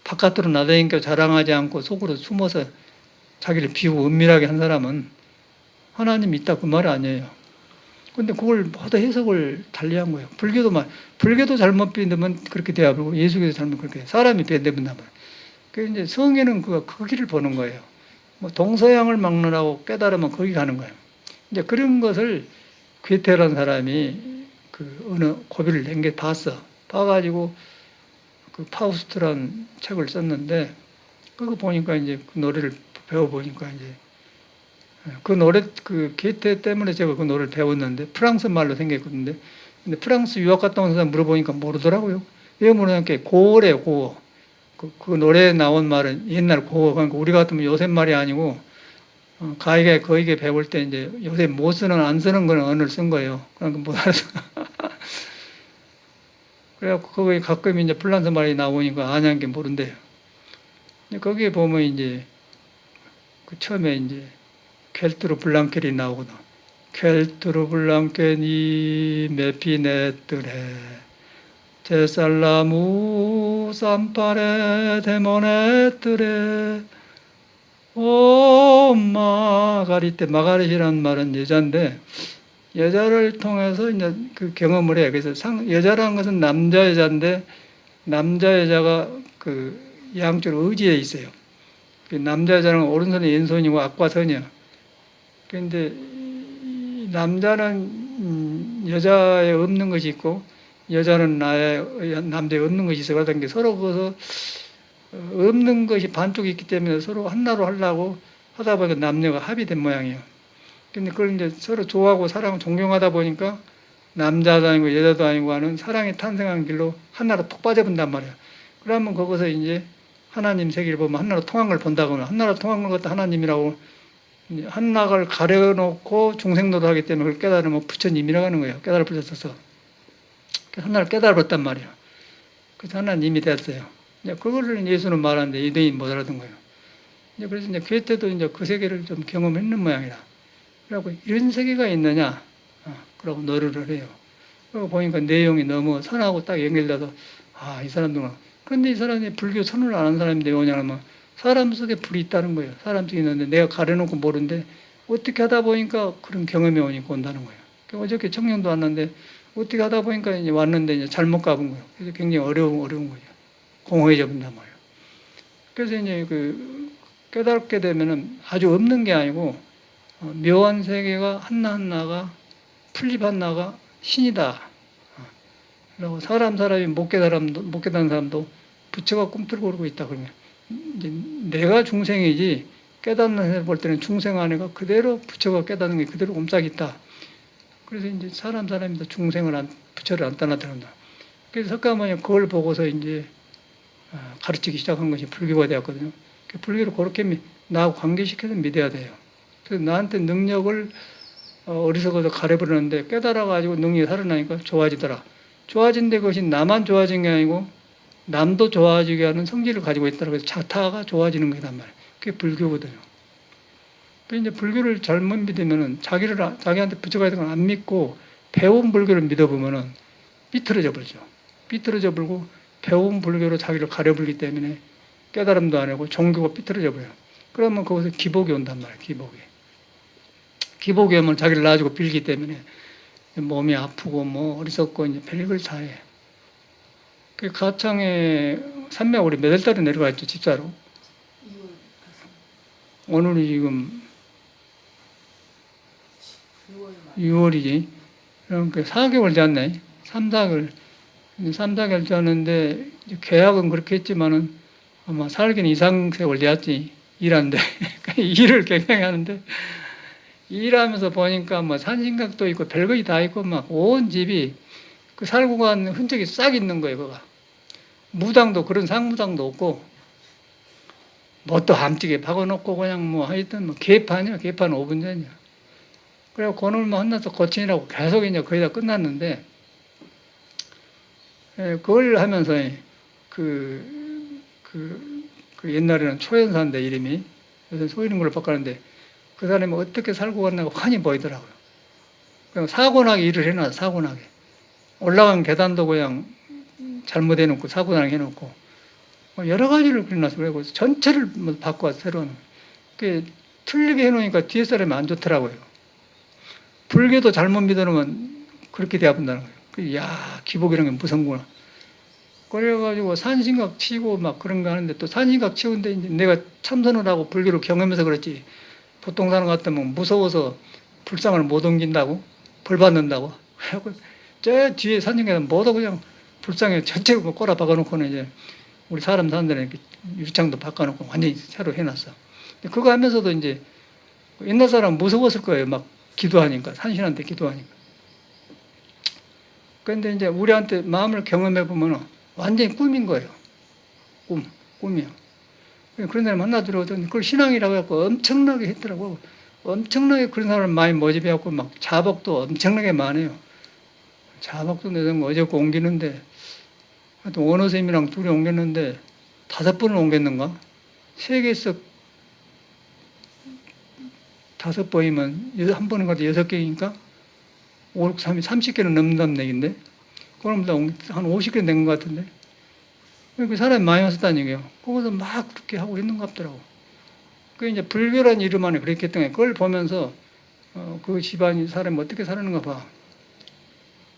바깥으로 나다니까 자랑하지 않고 속으로 숨어서 자기를 비우고 은밀하게 한 사람은 하나님이 있다 그 말 아니에요. 근데 그걸 모두 해석을 달리한 거예요. 불교도 잘못 믿으면 그렇게 되어버리고 예수교도 잘못 그렇게 사람이 변대문단 말이에요. 그래서 이제 성에는 그 길을 보는 거예요. 뭐 동서양을 막론하고 깨달으면 거기 가는 거예요. 이제 그런 것을 괴테라는 사람이 그 어느 고비를 낸 게 봤어. 봐가지고 그 파우스트라는 책을 썼는데 그거 보니까 이제 그 노래를 배워보니까 이제 그 노래 그 게테 때문에 제가 그 노래를 배웠는데 프랑스 말로 생겼거든요. 근데 프랑스 유학 갔다 온 사람 물어보니까 모르더라고요. 왜 모르냐니까 고어래요, 고어. 그 노래에 나온 말은 옛날 고어. 그러니까 우리 같으면 요새 말이 아니고 가이게 거이게 배울 때 이제 요새 못 쓰는 안 쓰는 거는 언어를 쓴 거예요. 그러니까 못 알아서. 그래갖고 거기 가끔 이제 플란스 말이 나오니까 아냐는 게 모른대요. 거기에 보면 이제 그 처음에 이제 켈트로 블랑켈이 나오거든. 켈트로 블랑켈이 메피네뜨레 제살라무 산파레 데모네뜨레 오 마가리테 마가릿이라는 말은 여자인데 여자를 통해서 이제 그 경험을 해. 그래서 여자라는 것은 남자 여자인데 남자 여자가 그 양쪽 의지에 있어요. 그 남자 여자는 오른손이 왼손이고 앞과선이야. 그런데 남자는 여자에 없는 것이 있고 여자는 남자에 없는 것이 있어. 그러던 게 서로 그것서 없는 것이 반쪽이 있기 때문에 서로 하나로 하려고 하다 보니까 남녀가 합의된 모양이에요. 근데 그걸 이제 서로 좋아하고 사랑, 존경하다 보니까 남자도 아니고 여자도 아니고 하는 사랑이 탄생한 길로 하나로 톡 빠져본단 말이에요. 그러면 거기서 이제 하나님 세계를 보면 하나로 통한 걸 본다거나 하나로 통한 걸 갖다 하나님이라고 하나를 가려놓고 중생노를 하기 때문에 그걸 깨달으면 부처님이라고 하는 거예요. 깨달아 버렸어서. 하나를 깨달아 버렸단 말이에요. 그래서 하나님이 됐어요. 그거를 예수는 말하는데 유대인이 못 알아듣는 거예요. 그래서 이제 괴테도 이제 그 세계를 좀 경험했는 모양이라. 그러고 이런 세계가 있느냐? 그러고 노래를 해요. 그러고 보니까 내용이 너무 선하고 딱 연결돼서 이 사람들은 그런데 이 사람이 불교 선을 안 하는 사람인데 뭐냐면 사람 속에 불이 있다는 거예요. 사람 속에 있는데 내가 가려놓고 모르는데 어떻게 하다 보니까 그런 경험이 오니까 온다는 거예요. 어저께 청년도 왔는데 어떻게 하다 보니까 이제 왔는데 이제 잘못 가본 거예요. 그래서 굉장히 어려운 거죠. 공허해져 본단 말이에요. 그래서 이제 그 깨닫게 되면은 아주 없는 게 아니고 묘한 세계가 하나하나가 풀잎 하나가 신이다. 그리고 사람이 못 깨달은 사람도 부처가 꿈틀고 그러고 있다. 그러면 이제 내가 중생이지 깨닫는 애 볼 때는 중생 안에가 그대로 부처가 깨닫는 게 그대로 옴싹 있다. 그래서 이제 사람이 부처를 안 떠나들었다. 그래서 석가모니 그걸 보고서 이제 가르치기 시작한 것이 불교가 되었거든요. 불교를 그렇게 나하고 관계시켜서 믿어야 돼요. 그래서 나한테 능력을 어리석어서 가려버렸는데 깨달아가지고 능력이 살아나니까 좋아지더라. 좋아진데 그것이 나만 좋아진 게 아니고 남도 좋아지게 하는 성질을 가지고 있다고 해서 자타가 좋아지는 거란 말이에요. 그게 불교거든요. 그 이제 불교를 잘못 믿으면은 자기한테 부처가 있는 걸 안 믿고 배운 불교를 믿어보면은 삐뚤어져 버리죠. 삐뚤어져 버리고 배운 불교로 자기를 가려버리기 때문에 깨달음도 안 하고 종교가 삐뚤어져 버려요. 그러면 거기서 기복이 온단 말이에요. 기복이 오면 자기를 놔주고 빌기 때문에 몸이 아프고 뭐 어리석고 이제 별걸 다 해. 그 가창에 산맥 우리 몇 월 달에 내려갔죠, 집사로. 오늘이 지금 6월이지. 그러니까 4개월 잤네. 3, 4개월. 3, 4개월 잤는데 계약은 그렇게 했지만은 아마 살기는 이상 세월 잤지. 일하는데. 일을 굉장히 하는데 일하면서 보니까 뭐 산신각도 있고 별것이 다 있고 막 온 집이 그 살고 간 흔적이 싹 있는 거예요, 그거. 무당도 그런 상무당도 없고 뭣도 함찌게 박아놓고 그냥 뭐 하여튼 뭐 개판이야. 개판 5분 전이야. 그래서 그놈을 만나서 고치느라고 계속 이제 거의 다 끝났는데 그걸 하면서 그 옛날에는 초연사인데 이름이 요새 소이는 걸로 바꿨는데 그 사람이 어떻게 살고 갔나가 환히 보이더라고요. 그냥 사고나게 일을 해놔, 사고나게. 올라간 계단도 그냥 잘못해놓고, 사고나게 해놓고, 여러 가지를 그려놨어요. 그리고 전체를 바꿔서 새로운. 그 틀리게 해놓으니까 뒤에 사람이 안 좋더라고요. 불교도 잘못 믿어놓으면 그렇게 되어본다는 거예요. 야, 기복이라는 게 무섭구나. 그래가지고 산신각 치고 막 그런 거 하는데 또 산신각 치는데 이제 내가 참선을 하고 불교를 경험해서 그렇지 보통 사람 같으면 무서워서 불상을 못 옮긴다고 벌 받는다고 그래갖고 저 뒤에 산신각은 모두 그냥 불상에 전체로 꼬라 박아놓고는 이제 우리 사람 사는 데는 이렇게 유리창도 바꿔놓고 완전히 새로 해놨어. 그거 하면서도 이제 옛날 사람 무서웠을 거예요. 막 기도하니까 산신한테 기도하니까. 그런데 이제 우리한테 마음을 경험해 보면 완전히 꿈인 거예요. 꿈이요. 그런 사람 만나 들어오더니 그걸 신앙이라고 해갖고 엄청나게 했더라고. 엄청나게 그런 사람을 많이 모집해갖고 막 자복도 엄청나게 많아요. 자복도 내가 어저께 옮기는데 하여튼 원어쌤이랑 둘이 옮겼는데 5번을 옮겼는가? 세계에서 5번이면 한 번은 가도 6개니까 5, 6, 3, 30개는 넘는다는 얘기인데 그럼 한 50개 된 것 같은데 그 사람이 많이 왔었다는 얘기예요. 거기서 막 그렇게 하고 있는 것 같더라고. 그 이제 불교란 이름 안에 그렇게 했던 게 그걸 보면서 그 집안이 사람이 어떻게 사는가 봐.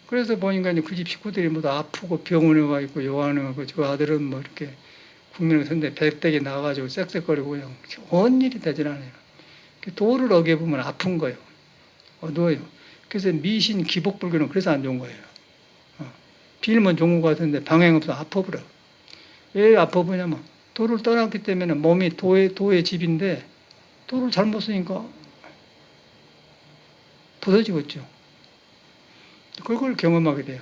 그래서 보니까 이제 그 집 식구들이 모두 아프고 병원에 와 있고 요한에 가고 저 아들은 뭐 이렇게 국민을 선대 백대기 나가가지고 쌕쌕거리고 그냥 좋은 일이 되질 않아요. 도를 어겨보면 아픈 거예요. 어두워요. 그래서 미신 기복불교는 그래서 안 좋은 거예요. 빌면 좋은 것 같은데 방향 없어 아파버려. 왜 아파보냐면 도를 떠났기 때문에 몸이 도의 집인데 도를 잘못 쓰니까 부서지겠죠. 그걸 경험하게 돼요.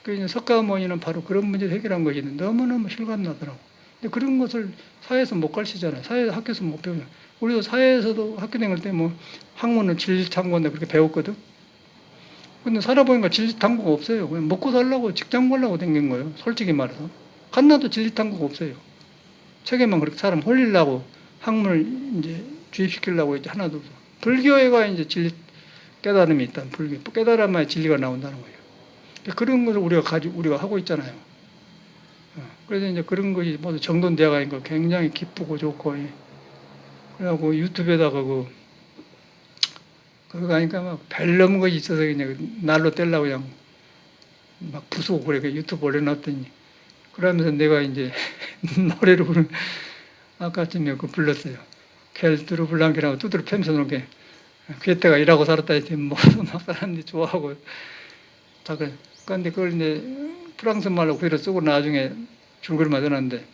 그래서 석가모니는 바로 그런 문제를 해결한 것이 너무너무 실감나더라고. 근데 그런 것을 사회에서 못 가르치잖아요. 학교에서 못 배우잖아요. 우리도 사회에서도 학교 다닐 때 뭐 학문을 진리탐구한다 그렇게 배웠거든. 근데 살아보니까 진리탐구가 없어요. 그냥 먹고 살라고 직장 가려고 댕긴 거예요. 솔직히 말해서. 한나도 진리탐구가 없어요. 책에만 그렇게 사람 홀리려고 학문을 이제 주입시키려고 이제 하나도 없어. 불교에가 이제 진리 깨달음이 있다. 불교 깨달아야 진리가 나온다는 거예요. 그런 것을 우리가 하고 있잖아요. 그래서 이제 그런 것이 모두 정돈되어 가니까 굉장히 기쁘고 좋고, 그래갖고 유튜브에다가 그거 가니까 막 별 넘은 것이 있어서 그냥 날로 떼려고 그냥 막 부수고 그래. 유튜브 올려놨더니. 그러면서 내가 이제 노래를 아까쯤에 불렀어요. 켈트루 블랑키라고 두드러 패면서 놓게 괴테가 일하고 살았다 했더니 모두 막 사람들이 좋아하고 다 그래. 그런데 그걸 이제 프랑스 말로 그대로 쓰고 나중에 줄거리만 써놨는데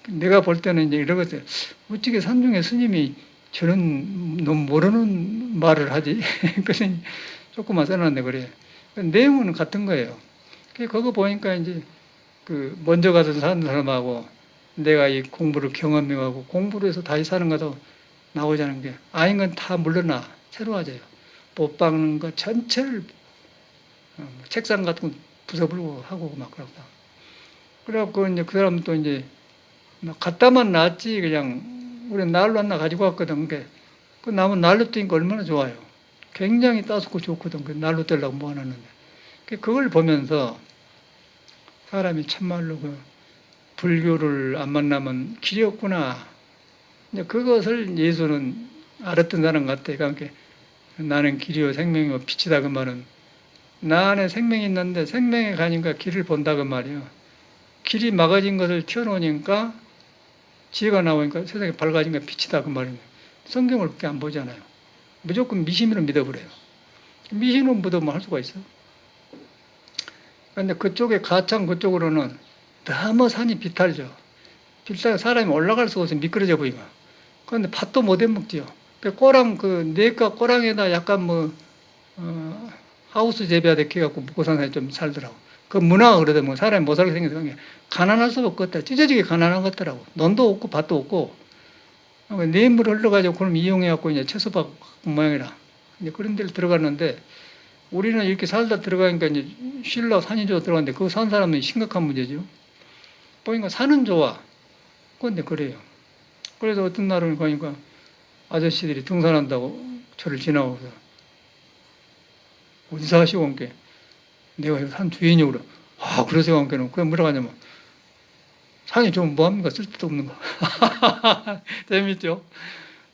내가 볼 때는 이제 이러거든. 어떻게 산중에 스님이 저는 너무 모르는 말을 하지? 그래서 조금만 써놨는데 그래. 내용은 같은 거예요. 그거 보니까 이제 먼저 가서 사는 사람하고 내가 이 공부를 경험해가고 공부를 해서 다시 사는 것도 나오자는 게 아닌 건 다 물러나 새로워져요. 못 박는 것 전체를 책상 같은 거 부숴버리고 하고 막 그러다. 그래갖고 이제 그 사람은 또 이제 막 갖다만 놨지 그냥 우리 날로 하나 가지고 왔거든. 그 나무 날로 뜨니까 얼마나 좋아요. 굉장히 따숩고 좋거든. 그 날로 떼려고 모아놨는데. 그걸 보면서 사람이 참말로 불교를 안 만나면 길이 없구나. 그것을 예수는 알았던 사람 같아. 그러니까 나는 길이요 생명이요 빛이다 그 말은 나 안에 생명이 있는데 생명에 가니까 길을 본다 그 말이에요. 길이 막아진 것을 튀어놓으니까 지혜가 나오니까 세상에 밝아진 게 빛이다 그 말입니다. 성경을 그렇게 안 보잖아요. 무조건 미신으로 믿어버려요. 미신으로 믿으면 할 수가 있어. 그런데 그쪽에 가창 그쪽으로는 너무 산이 비탈져. 비탈 사람이 올라갈 수가 없어 미끄러져 보이고. 그런데 밭도 못 해먹지요. 꼬랑 내과 꼬랑에다 약간 하우스 재배하듯 해갖고 먹고 사는 사람이 좀 살더라고. 그 문화가 그러더라고. 사람이 못 살게 생겨서 가난할 수가 없겠다. 찢어지게 가난한 것 같더라고. 논도 없고 밭도 없고. 내물 흘러가지고 그럼 이용해갖고 이제 채소밭 모양이라. 이제 그런 데를 들어갔는데 우리는 이렇게 살다 들어가니까 이제 쉴라 산이 좋아 들어갔는데 그거 산 사람은 심각한 문제죠. 보니까 산은 좋아. 그런데 그래요. 그래서 어떤 날은 가니까 아저씨들이 등산한다고 저를 지나고서 어디서 하시고 온 게 내가 산 주인이고 그래. 아, 그러세요. 온 게는. 그게 뭐라고 하냐면 산이 좀 뭐합니까? 쓸데도 없는 거. 재밌죠?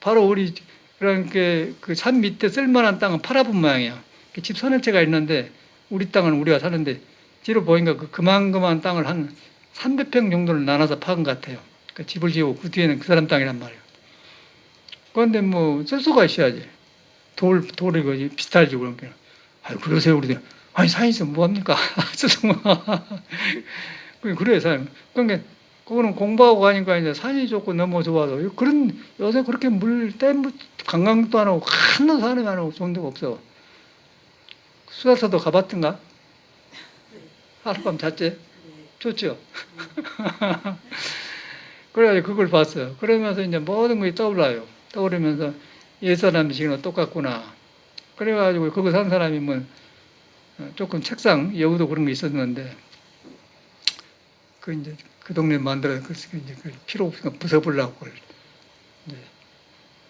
바로 우리 그러니까 그 산 밑에 쓸만한 땅은 팔아본 모양이야. 집 선을채가 있는데 우리 땅은 우리가 사는데 뒤로 보니까 그만큼만 땅을 한 300평 정도를 나눠서 파은 것 같아요. 그 집을 지고 그 뒤에는 그 사람 땅이란 말이에요. 그런데 뭐 쓸 수가 있어야지. 돌이 거지 비슷하지 그런 게. 아유 그러세요 우리들. 아니 산에서 뭐 합니까? 그래요 산. 그러니까 그거는 공부하고 가니까 이제 산이 좋고 너무 좋아서 그런 요새 그렇게 댐 관광도 안 하고 큰 산이 안 하고 좋은 데가 없어. 수사서도 가봤던가? 하룻밤 잤지? 좋죠. 그래가지고 그걸 봤어요. 그러면서 이제 모든 것이 떠올라요. 떠오르면서 옛사람이 지금 똑같구나. 그래가지고 거기 산 사람이 뭐 조금 책상 여기도 그런 게 있었는데 그 이제 그 동네 만들어 그 이제 그 필요 없으니까 부숴보려고 그걸 이제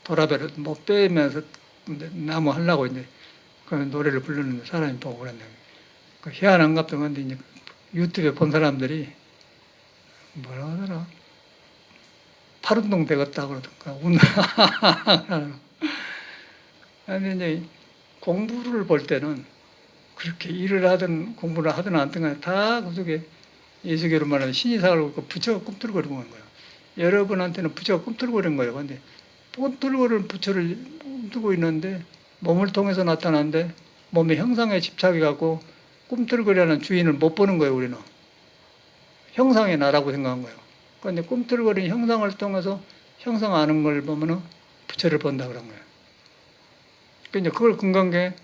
도라배를 못 빼면서 이제 나무 하려고 이제 그 노래를 부르는 사람이 보고 그랬네. 그 희한한 갑도 근데 이제 유튜브에 본 사람들이 뭐라 하더라. 팔운동 되겠다 그러던가 웃나. 근데 이제 공부를 볼 때는 그렇게 일을 하든 공부를 하든 안 하든 간에 다 그 속에 예수교로 말하면 신이 사를 부처가 꿈틀거리는 거예요. 여러분한테는 부처가 꿈틀거리는 거예요. 근데 꿈틀거리는 부처를 두고 있는데 몸을 통해서 나타나는데 몸의 형상에 집착해갖고 꿈틀거리는 주인을 못 보는 거예요. 우리는 형상의 나라고 생각한 거예요. 그런데 꿈틀거리는 형상을 통해서 형상 아는 걸 보면은 부처를 본다 그런 거예요. 그러니까 그걸 근거한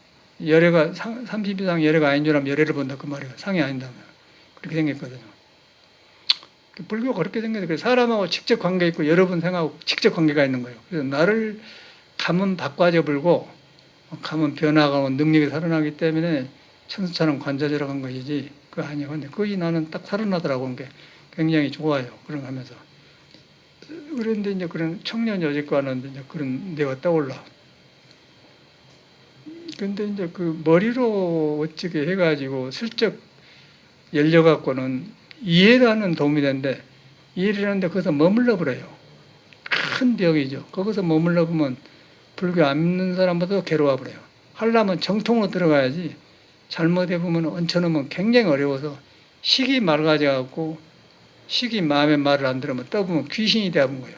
열애가 30 이상 열애가 아닌 줄 알면 열애를 본다 그 말이에요. 상이 아닌다면 그렇게 생겼거든요. 불교가 그렇게 생겼어요. 사람하고 직접 관계 있고 여러분 생하고 직접 관계가 있는 거예요. 그래서 나를 감은 바꿔져 불고 감은 변화가 능력이 살아나기 때문에 천수처럼 관자재로 간 것이지 그거 아니에요. 근데 거의 나는 딱 살아나더라고 하는 게 굉장히 좋아요. 그런 거 하면서. 그런데 이제 그런 청년 여직과는 이제 그런 데가 떠올라. 근데 이제 그 머리로 어떻게 해가지고 슬쩍 열려갖고는 이해를 하는 도움이 되는데 이해를 하는데 거기서 머물러 버려요. 큰 벽이죠. 거기서 머물러 보면 불교 안 믿는 사람보다 괴로워 버려요. 하려면 정통으로 들어가야지 잘못해 보면 얹혀놓으면 굉장히 어려워서 식이 맑아져갖고 식이 마음의 말을 안 들으면 떠보면 귀신이 되어본 거예요.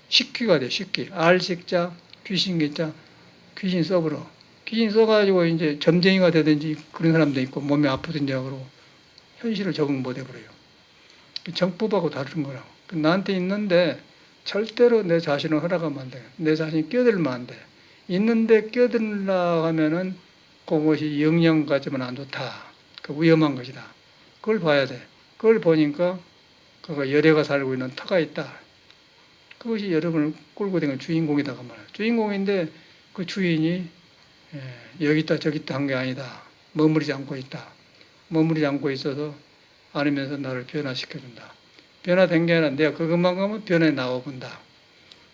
식귀가 돼, 식귀. 알식자, 귀신기자, 귀신 써버려. 귀신 써가지고 이제 점쟁이가 되든지 그런 사람도 있고 몸이 아프든지 하고 현실을 적응 못 해버려요. 정법하고 다른 거라고. 나한테 있는데 절대로 내 자신을 허락하면 안 돼. 내 자신이 끼어들면 안 돼. 있는데 끼어들려고 하면은 그것이 영영 가지면 안 좋다. 그 위험한 것이다. 그걸 봐야 돼. 그걸 보니까 그가 열애가 살고 있는 터가 있다. 그것이 여러분을 끌고 다니는 주인공이다. 그 말이야. 주인공인데 그 주인이 여기 있다 저기 있다 한 게 아니다. 머무르지 않고 있다. 머무르지 않고 있어서 안으면서 나를 변화시켜준다. 변화된 게 아니라 내가 그것만 가면 변해 나와본다.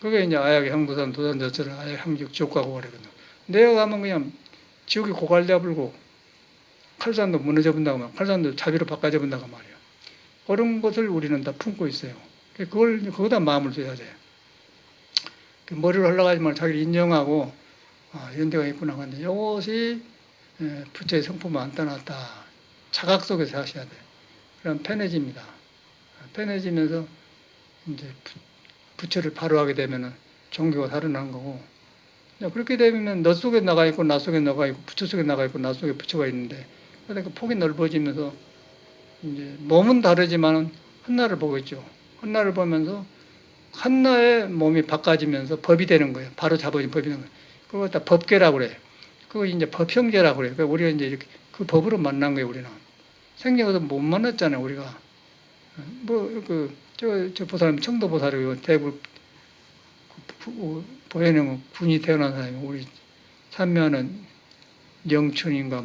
그게 이제 아약의 형도산 도산저처를 아약 형직 지옥 가고 그러거든. 내가 가면 그냥 지옥이 고갈되어 불고 칼산도 무너져 본다고 하면 칼산도 자비로 바꿔져 본다고 말이야. 그런 것을 우리는 다 품고 있어요. 그거다 마음을 줘야 돼. 머리로 흘러가지 말고 자기를 인정하고, 이런 데가 있구나. 근데 이것이 부처의 성품을 안 떠났다. 자각 속에서 하셔야 돼. 그럼 편해집니다. 편해지면서 이제 부처를 바로 하게 되면은 종교가 살아나는 거고, 그렇게 되면 너 속에 나가 있고, 나 속에 나가 있고, 부처 속에 나가 있고, 나 속에 부처가 있는데, 그러니까 폭이 넓어지면서 이제 몸은 다르지만 한나를 보겠죠. 한나를 보면서 한나의 몸이 바꿔지면서 법이 되는 거예요. 바로 잡아진 법이 되는 거예요. 그걸 갖다 법계라고 그래. 그거 이제 법형제라고 그래. 그러니까 우리가 이제 이렇게 그 법으로 만난 거예요, 우리는. 생겨서 못 만났잖아요, 우리가. 저 보살은 청도 보살이고, 대구, 보현은 군이 태어난 사람이 우리 참여하는 영춘인가,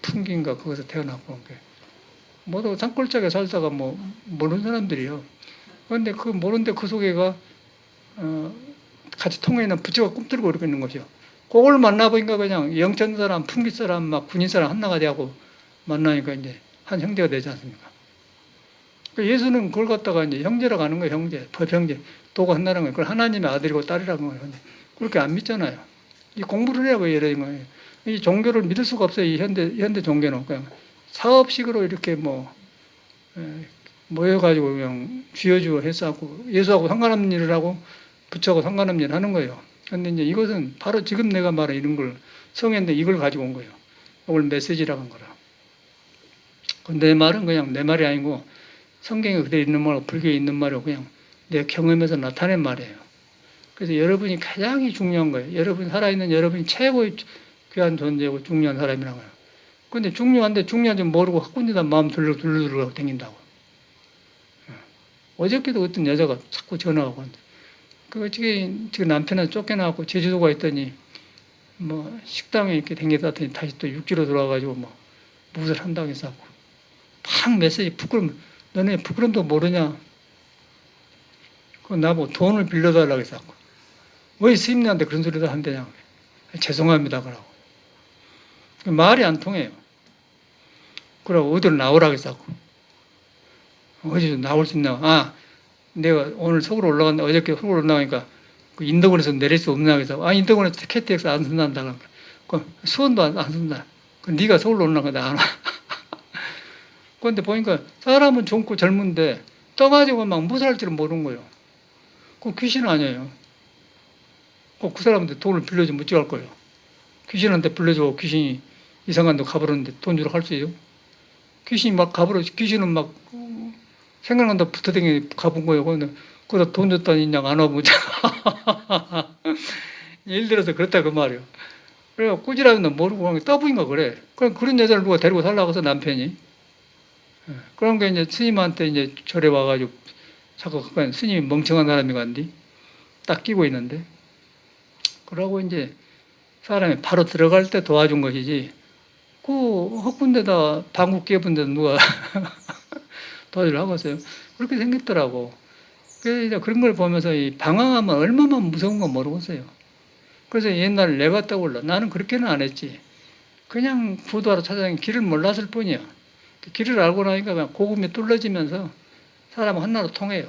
풍기인가, 거기서 태어났고, 모두 산골짜기에 살다가 모르는 사람들이요. 그런데 그 모르는데 그 속에가 같이 통해 있는 부처가 꿈틀고 그러고 있는 거죠. 그걸 만나보니까 그냥 영천 사람, 풍기 사람, 막 군인 사람 한나가 되고 만나니까 이제 한 형제가 되지 않습니까? 예수는 그걸 갖다가 이제 형제라고 하는 거예요, 형제, 법형제. 도가 한나라는 거예요. 그걸 하나님의 아들이고 딸이라는 거예요. 근데 그렇게 안 믿잖아요. 이 공부를 해야 이런 거예요. 이 종교를 믿을 수가 없어요. 이 현대 종교는 그냥 사업식으로 이렇게 뭐 모여가지고 그냥 쥐어주어 해서하고 예수하고 상관없는 일을 하고 부처하고 상관없는 일을 하는 거예요. 근데 이제 이것은 바로 지금 내가 말한 이런 걸 성했는데 이걸 가지고 온 거예요. 이걸 메시지라고 한 거라. 내 말은 그냥 내 말이 아니고 성경에 그대로 있는 말이고 불교에 있는 말이고 그냥 내 경험에서 나타낸 말이에요. 그래서 여러분이 가장 중요한 거예요. 여러분 살아있는 여러분이 최고의 귀한 존재고 중요한 사람이라고 해요. 근데 중요한데 중요한 줄 모르고 학군데다 마음 둘러들고 다닌다고. 어저께도 어떤 여자가 자꾸 전화하고 하는데 그 지금 남편은 쫓겨나고 제주도 가 있더니 뭐 식당에 이렇게 댕겨다더니 다시 또 육지로 들어와가지고 뭐 무엇을 한다고 해서 팍 메시지 부끄럼 너네 부끄럼도 모르냐? 그 나보고 돈을 빌려달라고 해서 왜 스님네한테 그런 소리를 한대냐? 죄송합니다 그러고 말이 안 통해요. 그러고 어디로 나오라고 해서 어디서 나올 수 있나? 아 내가 오늘 서울 올라갔는데 어저께 서울 올라가니까 그 인덕원에서 내릴 수 없나 해서 인덕원에서 KTX 안 쓴단다. 그 수원도 안 쓴다. 그 네가 서울로 올라가 나 안 와. 그런데 보니까 사람은 젊고 젊은데 떠가지고 막 무사할 줄은 모르는 거예요. 그 귀신 아니에요. 그 사람한테 돈을 빌려주면 어찌할 거예요. 귀신한테 빌려주고 귀신이 이상한 데 가버렸는데 돈 주러 갈 수 있어요? 귀신이 막 가버려, 귀신은 막 생각난다 붙어댕기 가본 거예요. 근데 거기다 돈 줬다니 그냥 안 와보면 예를 들어서 그렇다 그 말이에요. 그래 꾸지람도 모르고 그냥 떠부인가 그래. 그럼 그런 여자를 누가 데리고 살라고 해서 남편이. 그런 게 이제 스님한테 이제 절에 와가지고 자꾸 스님이 멍청한 사람이 간디 딱 끼고 있는데 그러고 이제 사람이 바로 들어갈 때 도와준 것이지 그 헛군데다 방구 깨본데 누가 도와주려고 하겠어요. 그렇게 생겼더라고. 그래서 그런 걸 보면서 이 방황하면 얼마나 무서운 건 모르겠어요. 그래서 옛날에 내가 떠올라. 나는 그렇게는 안 했지. 그냥 부도하러 찾아다니는 길을 몰랐을 뿐이야. 길을 알고 나니까 그냥 고금이 뚫러지면서 사람은 하나로 통해요.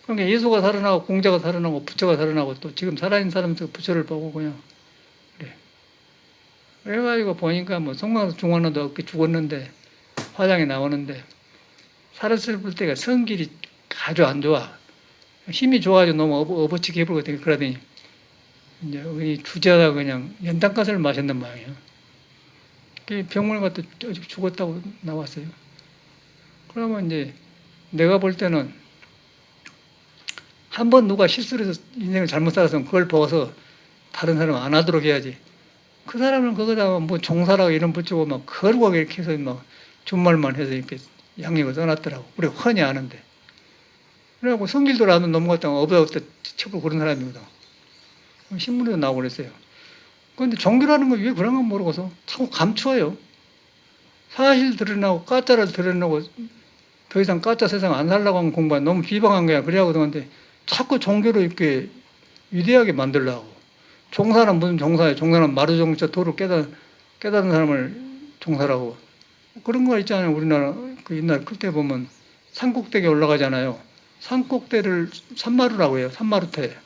그러니까 예수가 살아나고 공자가 살아나고 부처가 살아나고 또 지금 살아있는 사람들 부처를 보고 그냥 그래. 그래가지고 보니까 뭐 송광수 중환호도 어깨 죽었는데 화장이 나오는데 살았을 때가 성질이 아주 안 좋아. 힘이 좋아가지고 너무 어버치게 해버리고 그러더니 이제 우리 주제하다 그냥 연탄가스를 마셨단 말이에요. 병원에 갔다 죽었다고 나왔어요. 그러면 이제 내가 볼 때는 한 번 누가 실수를 해서 인생을 잘못 살았으면 그걸 보고서 다른 사람 안 하도록 해야지. 그 사람은 거기다가 뭐 종사라고 이름 붙이고 막 거룩하게 이렇게 해서 막 준말만 해서 이렇게 양력을 써놨더라고. 우리 흔히 아는데. 그래갖고 성질도 나면 넘어갔다가 어버다 척을 그런 사람이거든. 신문에도 나오고 그랬어요. 그런데 종교라는 거 왜 그런 건 모르고서 자꾸 감추어요. 사실 드러나고 가짜를 드러내고 더 이상 가짜 세상 안 살라고 하는 공부가 너무 비방한 거야. 그래야거든. 근데 자꾸 종교를 이렇게 위대하게 만들려고. 종사는 무슨 종사예요? 종사는 마루종자 도를 깨닫는 사람을 종사라고. 그런 거 있잖아요. 우리나라 그 옛날 클 때 보면 산꼭대기에 올라가잖아요. 산꼭대를 산마루라고 해요. 산마루태.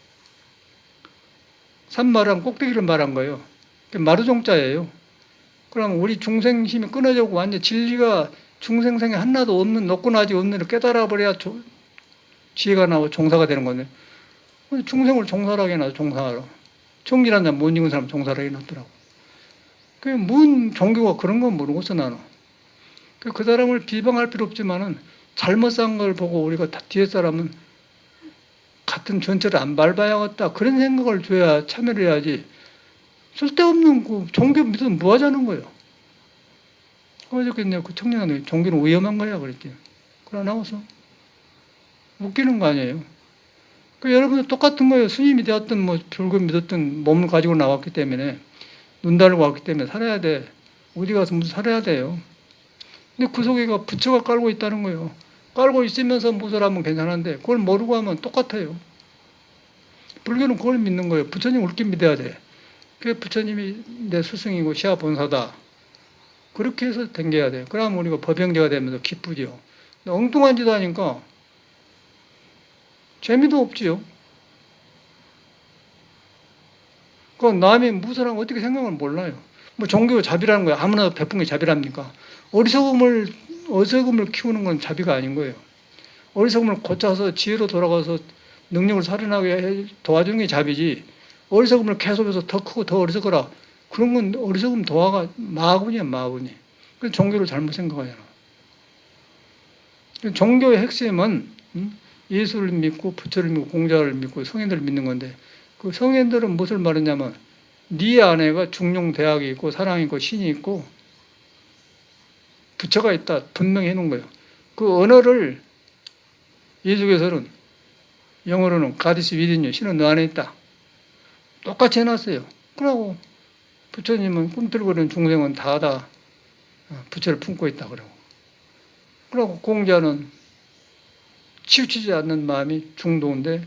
산마루랑 꼭대기를 말한 거예요. 마루종자예요. 그럼 우리 중생심이 끊어지고 완전 진리가 중생생에 하나도 없는 높고나지 없는 걸 깨달아버려야 지혜가 나오고 종사가 되는 건데 중생을 종사하게 해놔 종사하러. 정진한 사람 못 읽은 사람 종사를 해놨더라고. 뭔 종교가 그런 건 모르고서 나는. 그 사람을 비방할 필요 없지만은 잘못 산 걸 보고 우리가 뒤에 사람은 같은 전철을 안 밟아야겠다. 그런 생각을 줘야 참여를 해야지. 쓸데없는 그 종교 믿으면 뭐 하자는 거예요. 어저께 내가 그 청년한테 종교는 위험한 거야 그랬지. 그러나 나와서 웃기는 거 아니에요. 여러분도 똑같은 거예요. 스님이 되었든 뭐 불교 믿었든 몸을 가지고 나왔기 때문에 눈 달고 왔기 때문에 살아야 돼. 어디 가서 무슨 살아야 돼요. 근데 그 속에가 부처가 깔고 있다는 거예요. 깔고 있으면서 무술하면 괜찮은데 그걸 모르고 하면 똑같아요. 불교는 그걸 믿는 거예요. 부처님 옳게 믿어야 돼. 그게 부처님이 내 스승이고 시아 본사다. 그렇게 해서 댕겨야 돼. 그러면 우리가 법영제가 되면서 기쁘죠. 엉뚱한 짓 하니까 재미도 없지요. 그 남이 무술하면 어떻게 생각을 몰라요. 뭐 종교 자비라는 거야. 아무나 베푼 게 자비랍니까? 어리석음을 키우는 건 자비가 아닌 거예요. 어리석음을 고쳐서 지혜로 돌아가서 능력을 살아나게 도와주는 게 자비지. 어리석음을 계속해서 더 크고 더 어리석어라. 그런 건 어리석음 도화가 마구니야, 마구니. 그래서 종교를 잘못 생각하잖아. 종교의 핵심은 예수를 믿고 부처를 믿고 공자를 믿고 성인들을 믿는 건데, 그 성인들은 무엇을 말하냐면 네 안에가 중용대학이 있고 사랑이 있고 신이 있고 부처가 있다 분명히 해놓은 거예요. 그 언어를 예수께서는 영어로는 God is within you, 신은 너 안에 있다 똑같이 해놨어요. 그러고 부처님은 꿈틀거리는 중생은 다 부처를 품고 있다 그러고 공자는 치우치지 않는 마음이 중도인데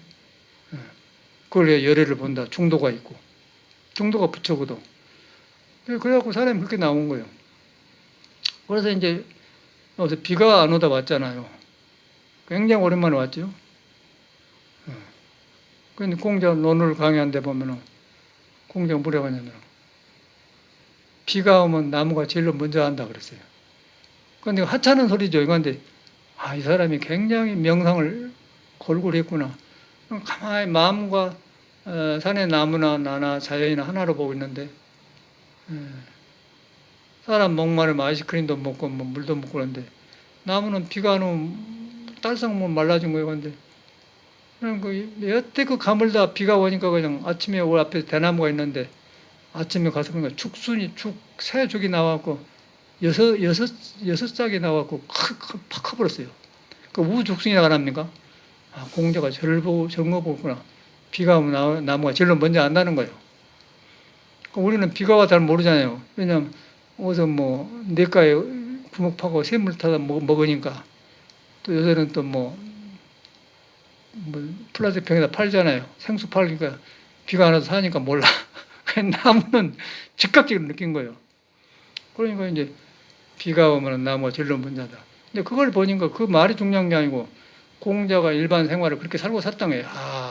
그걸 왜 열애를 본다. 중도가 있고 중도가 부처거든. 그래갖고 사람이 그렇게 나온 거예요. 그래서 이제 여기서 비가 안 오다 왔잖아요. 굉장히 오랜만에 왔죠. 근데 공자 논을 강의한데 보면은 공자가 뭐라고 하냐면 비가 오면 나무가 제일 먼저 한다 그랬어요. 근데 하찮은 소리죠. 그런데 이 사람이 굉장히 명상을 골고루 했구나. 가만히 마음과 산의 나무나 나나 자연이나 하나로 보고 있는데 사람 목마르면 아이스크림도 먹고 뭐 물도 먹고 그러는데 나무는 비가 안 오면 딸싹 말라진 거예요. 근데 여태 그 가물다 비가 오니까 그냥 아침에 우리 앞에 대나무가 있는데 아침에 가서 보니까 새 죽이 나왔고 여섯 짝이 나왔고 팍 커버렸어요. 그 우죽순이라 그럽니까? 공자가 저런 거 보구나. 비가 오면 나무가 제일 먼저 안다는 거예요. 우리는 비가 와 잘 모르잖아요. 왜냐하면 어디서 뭐 냇가에 구멍 파고 샘물 타다 먹으니까 또 요새는 또 뭐 플라스틱 병에다 팔잖아요. 생수 팔니까 비가 안 와서 사니까 몰라. 나무는 즉각적으로 느낀 거예요. 그러니까 이제 비가 오면 나무가 제일 먼저 하다. 근데 그걸 보니까 그 말이 중요한 게 아니고 공자가 일반 생활을 그렇게 살고 샀던 거예요.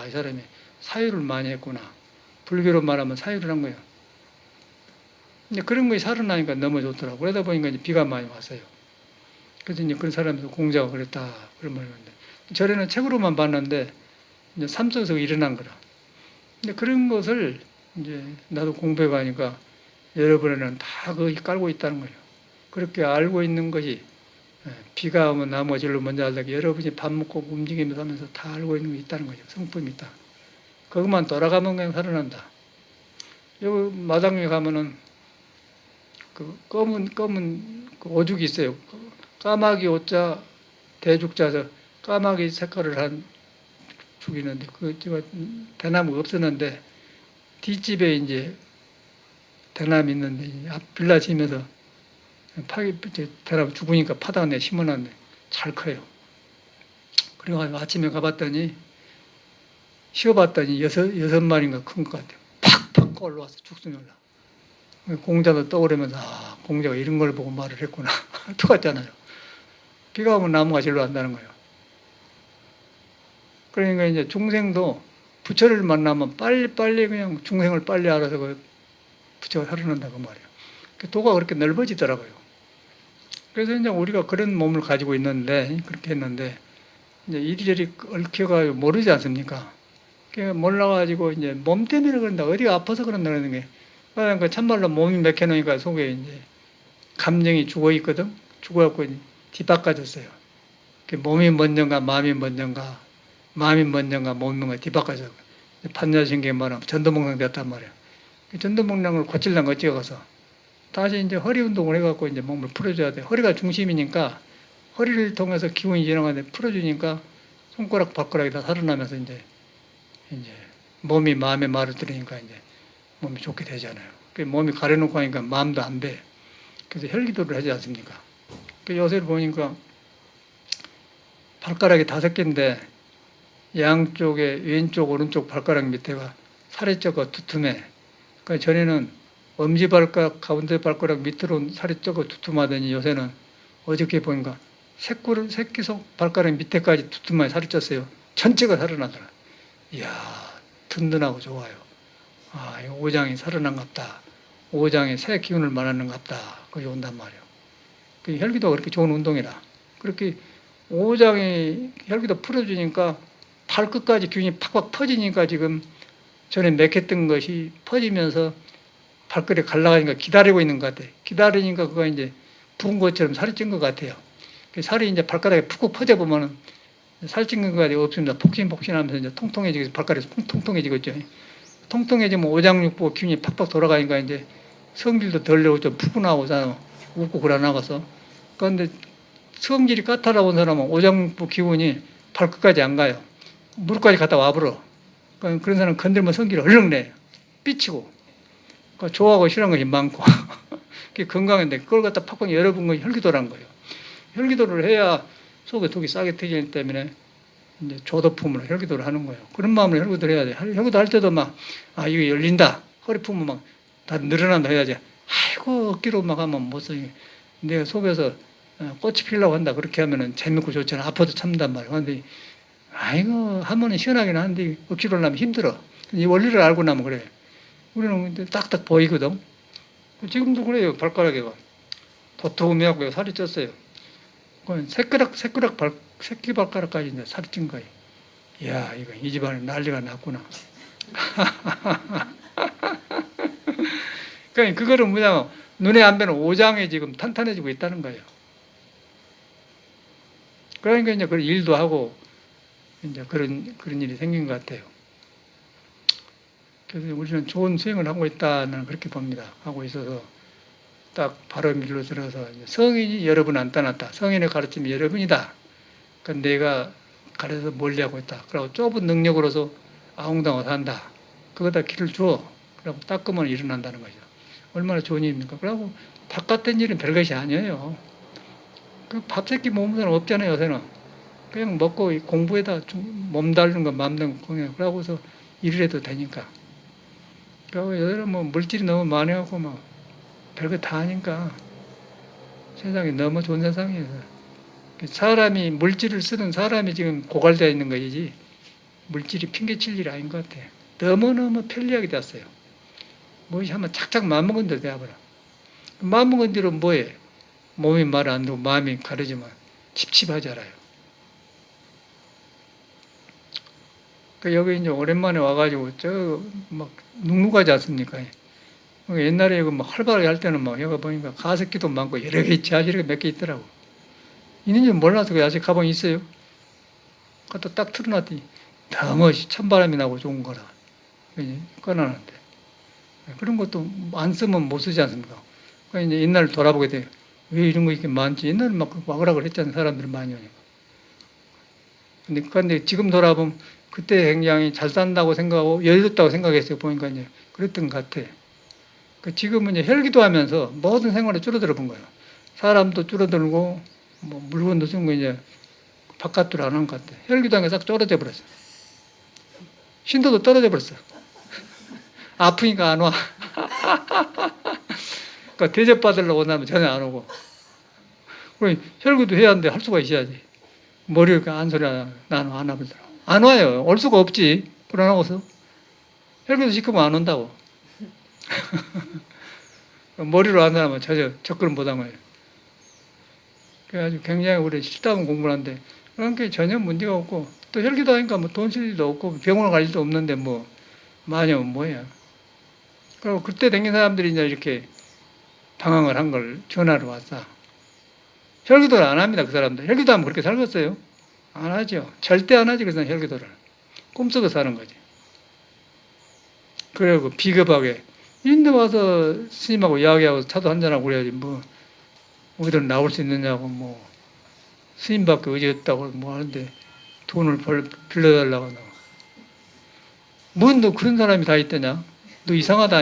이 사람이 사유를 많이 했구나. 불교로 말하면 사유를 한 거예요. 근데 그런 거에 살아나니까 너무 좋더라고. 그러다 보니까 이제 비가 많이 왔어요. 그래서 이제 그런 사람에서 공자가 그랬다. 그런 말을 하는데. 전에는 책으로만 봤는데, 이제 삶 속에서 일어난 거라. 근데 그런 것을 이제 나도 공부해 가니까 여러분에는 다 거기 깔고 있다는 거예요. 그렇게 알고 있는 것이 비가 오면 나무가 제일 먼저 알다가 여러분이 밥 먹고 움직이면서 하면서 다 알고 있는 게 있다는 거죠. 성품이 있다. 그것만 돌아가면 그냥 살아난다. 여기 마당에 가면은 그 검은 그 오죽이 있어요. 까마귀 오자 대죽자서 까마귀 색깔을 한 죽이 있는데 제가 대나무가 없었는데 뒷집에 이제 대나무 있는데 앞 빌라 지면서 대나무 죽으니까 파다가 내 심어놨네. 잘 커요. 그래가지고 아침에 가봤더니 쉬어봤더니 여섯 마리인가 큰 것 같아요. 팍팍 올라와서 죽순이 올라. 공자도 떠오르면서 공자가 이런 걸 보고 말을 했구나. 똑같잖아요. 비가 오면 나무가 절로 간다는 거예요. 그러니까 이제 중생도 부처를 만나면 빨리 그냥 중생을 빨리 알아서 그 부처가 살아난다고 말이에요. 도가 그렇게 넓어지더라고요. 그래서 이제 우리가 그런 몸을 가지고 있는데 그렇게 했는데 이제 이리저리 얽혀가 모르지 않습니까? 몰라가지고 이제 몸 때문에 그런다. 어디가 아파서 그런다는 게. 그러니까 참말로 몸이 맥혀놓으니까 속에 이제 감정이 죽어 있거든. 죽어갖고 뒤바꿔졌어요. 몸이 먼저인가 마음이 먼저인가 마음이 먼저인가 몸이 먼저인가 뒤바꿔져. 판자신경이 말하면 전도목랑 됐단 말이에요. 전도목랑을 고치려면 어찌 가서 다시 이제 허리 운동을 해갖고 이제 몸을 풀어줘야 돼. 허리가 중심이니까 허리를 통해서 기운이 지나가는데 풀어주니까 손가락 발가락이 다 살아나면서 이제 몸이 마음의 말을 들으니까 이제 몸이 좋게 되잖아요. 몸이 가려놓고 하니까 마음도 안 돼. 그래서 혈기도를 하지 않습니까? 요새 보니까 발가락이 5개인데 양쪽에 왼쪽 오른쪽 발가락 밑에가 살이 쪄고 두툼해. 그러니까 전에는 엄지발가락 가운데 발가락 밑으로 살이 쪄고 두툼하더니 요새는 어저께 보니까 새끼손 발가락 밑에까지 두툼하게 살이 쪘어요. 전체가 살아나더라. 이야 든든하고 좋아요. 이거 오장이 살아난갑다. 오장의 새 기운을 말하는 것 같다. 그게 온단 말이에요. 그 혈기도가 그렇게 좋은 운동이라. 그렇게 오장의 혈기도 풀어주니까 발끝까지 기운이 팍팍 퍼지니까 지금 전에 맥혔던 것이 퍼지면서 발끝에 갈라가니까 기다리고 있는 것 같아요. 기다리니까 그거 이제 부은 것처럼 살이 찐 것 같아요. 살이 이제 발가락에 푹푹 퍼져 보면은 살찐 것 없습니다. 폭신폭신하면서 이제 통통해지고 발가락이 통통해지겠죠. 통통해지면 오장육부 기운이 팍팍 돌아가니까 이제 성질도 덜 내고 좀 푸근하고 웃고 그러 나가서. 그런데 성질이 까탈나온 사람은 오장육부 기운이 발끝까지 안 가요. 무릎까지 갔다 와버려. 그런 사람은 건들면 성질을 얼른 내요. 삐치고. 좋아하고 싫어하는 것이 많고. 그게 건강인데 그걸 갖다 팍팍 열어본 건 혈기도란 거예요. 혈기도를 해야 속에 독이 싸게 터지기 때문에 이제 조도품으로 혈기도를 하는 거예요. 그런 마음으로 혈기도를 해야 돼. 혈기도 할 때도 막, 이거 열린다. 허리 품으면 막 다 늘어난다 해야지. 아이고, 억지로 막 하면 못 쓰니. 내가 속에서 꽃이 피려고 한다. 그렇게 하면은 재밌고 좋잖아. 아파도 참단 말이야. 근데, 아이고, 하면은 시원하긴 한데, 억지로 하면 힘들어. 이 원리를 알고 나면 그래. 우리는 근데 딱딱 보이거든. 지금도 그래요. 발가락에가. 도톰해갖고 살이 쪘어요. 새끼 발가락까지 이제 살이 찐 거예요. 이야, 이거 이 집안에 난리가 났구나. 그러니까 그거는 뭐냐면 눈에 안 뵈는 오장이 지금 탄탄해지고 있다는 거예요. 그러니까 이제 그런 일도 하고 이제 그런 일이 생긴 것 같아요. 그래서 우리는 좋은 수행을 하고 있다는 그렇게 봅니다. 하고 있어서 딱 바로 밀로 들어서 성인이 여러분 안 떠났다. 성인의 가르침이 여러분이다. 그러니까 내가 가르쳐서 멀리하고 있다. 그리고 좁은 능력으로서 아웅당하고 산다. 그거다 길을 줘. 그러고 닦으면 일어난다는 거죠. 얼마나 좋은 일입니까? 그러고 바깥된 일은 별것이 아니에요. 그 밥새끼 먹는 사람 없잖아요, 요새는. 그냥 먹고 공부에다 몸 달는 거, 맘 달는 거, 그러고서 일을 해도 되니까. 그리고 요새는 뭐 물질이 너무 많아갖고 뭐 별거 다 하니까 세상이 너무 좋은 세상이에요. 사람이, 물질을 쓰는 사람이 지금 고갈되어 있는 것이지 물질이 핑계칠 일이 아닌 것 같아요. 너무너무 편리하게 됐어요. 무엇이 하면 착착 마음먹은 대로 돼버려. 마음먹은 대로 뭐해? 몸이 말 안 듣고 마음이 가르지만 칩칩하잖아요. 여기 이제 오랜만에 와가지고 막 눅눅하지 않습니까? 옛날에 막 활발하게 할 때는 막 여기 보니까 가습기도 많고 여러 개 있지, 아직 몇 개 있더라고. 있는지 몰라서 아직 가방이 있어요. 갖다 딱 틀어놨더니 너무 찬바람이 나고 좋은 거라 꺼놔놨는데 그런 것도 안 쓰면 못 쓰지 않습니까? 그러니까 이제 옛날 돌아보게 돼요. 왜 이런 거 이렇게 많지? 옛날에 막 와그락을 했잖아요. 사람들이 많이 오니까. 근데 지금 돌아보면 그때 굉장히 잘 산다고 생각하고 여유롭다고 생각했어요. 보니까 이제 그랬던 것 같아. 지금은 이제 혈기도 하면서 모든 생활에 줄어들어 본 거예요. 사람도 줄어들고 뭐 물건도 쓴 거 이제 바깥으로 안 하는 것 같아. 혈기도 하는 게 싹 떨어져 버렸어. 신도도 떨어져 버렸어. 아프니까 안 와. 그러니까 대접받으려고 온다면 전혀 안 오고. 혈기도 해야 하는데 할 수가 있어야지. 머리가 안 소리야. 나는 안 와보더라. 안 와요. 올 수가 없지. 불안하고서. 혈기도 시키면 안 온다고. 머리로 안 하면 전혀 접근을 못 한 거예요. 그래가지고 굉장히 우리 실담은 공부를 하는데 그런 게 전혀 문제가 없고 또 혈기도 하니까 뭐 돈 쓸 일도 없고 병원을 갈 일도 없는데 뭐 많이 오면 뭐야. 그리고 그때 댕긴 사람들이 이제 이렇게 방황을 한 걸 전화로 왔어. 혈기도를 안 합니다, 그 사람들. 혈기도 하면 그렇게 살겠어요? 안 하죠. 절대 안 하지, 그 사람 혈기도를. 꿈속에서 하는 거지. 그리고 비겁하게. 인데 와서 스님하고 이야기하고 차도 한잔하고 그래야지, 뭐, 어디든 나올 수 있느냐고, 뭐, 스님밖에 의지 없다고 뭐 하는데, 돈을 빌려달라고. 뭐, 너 그런 사람이 다 있더냐? 너 이상하다.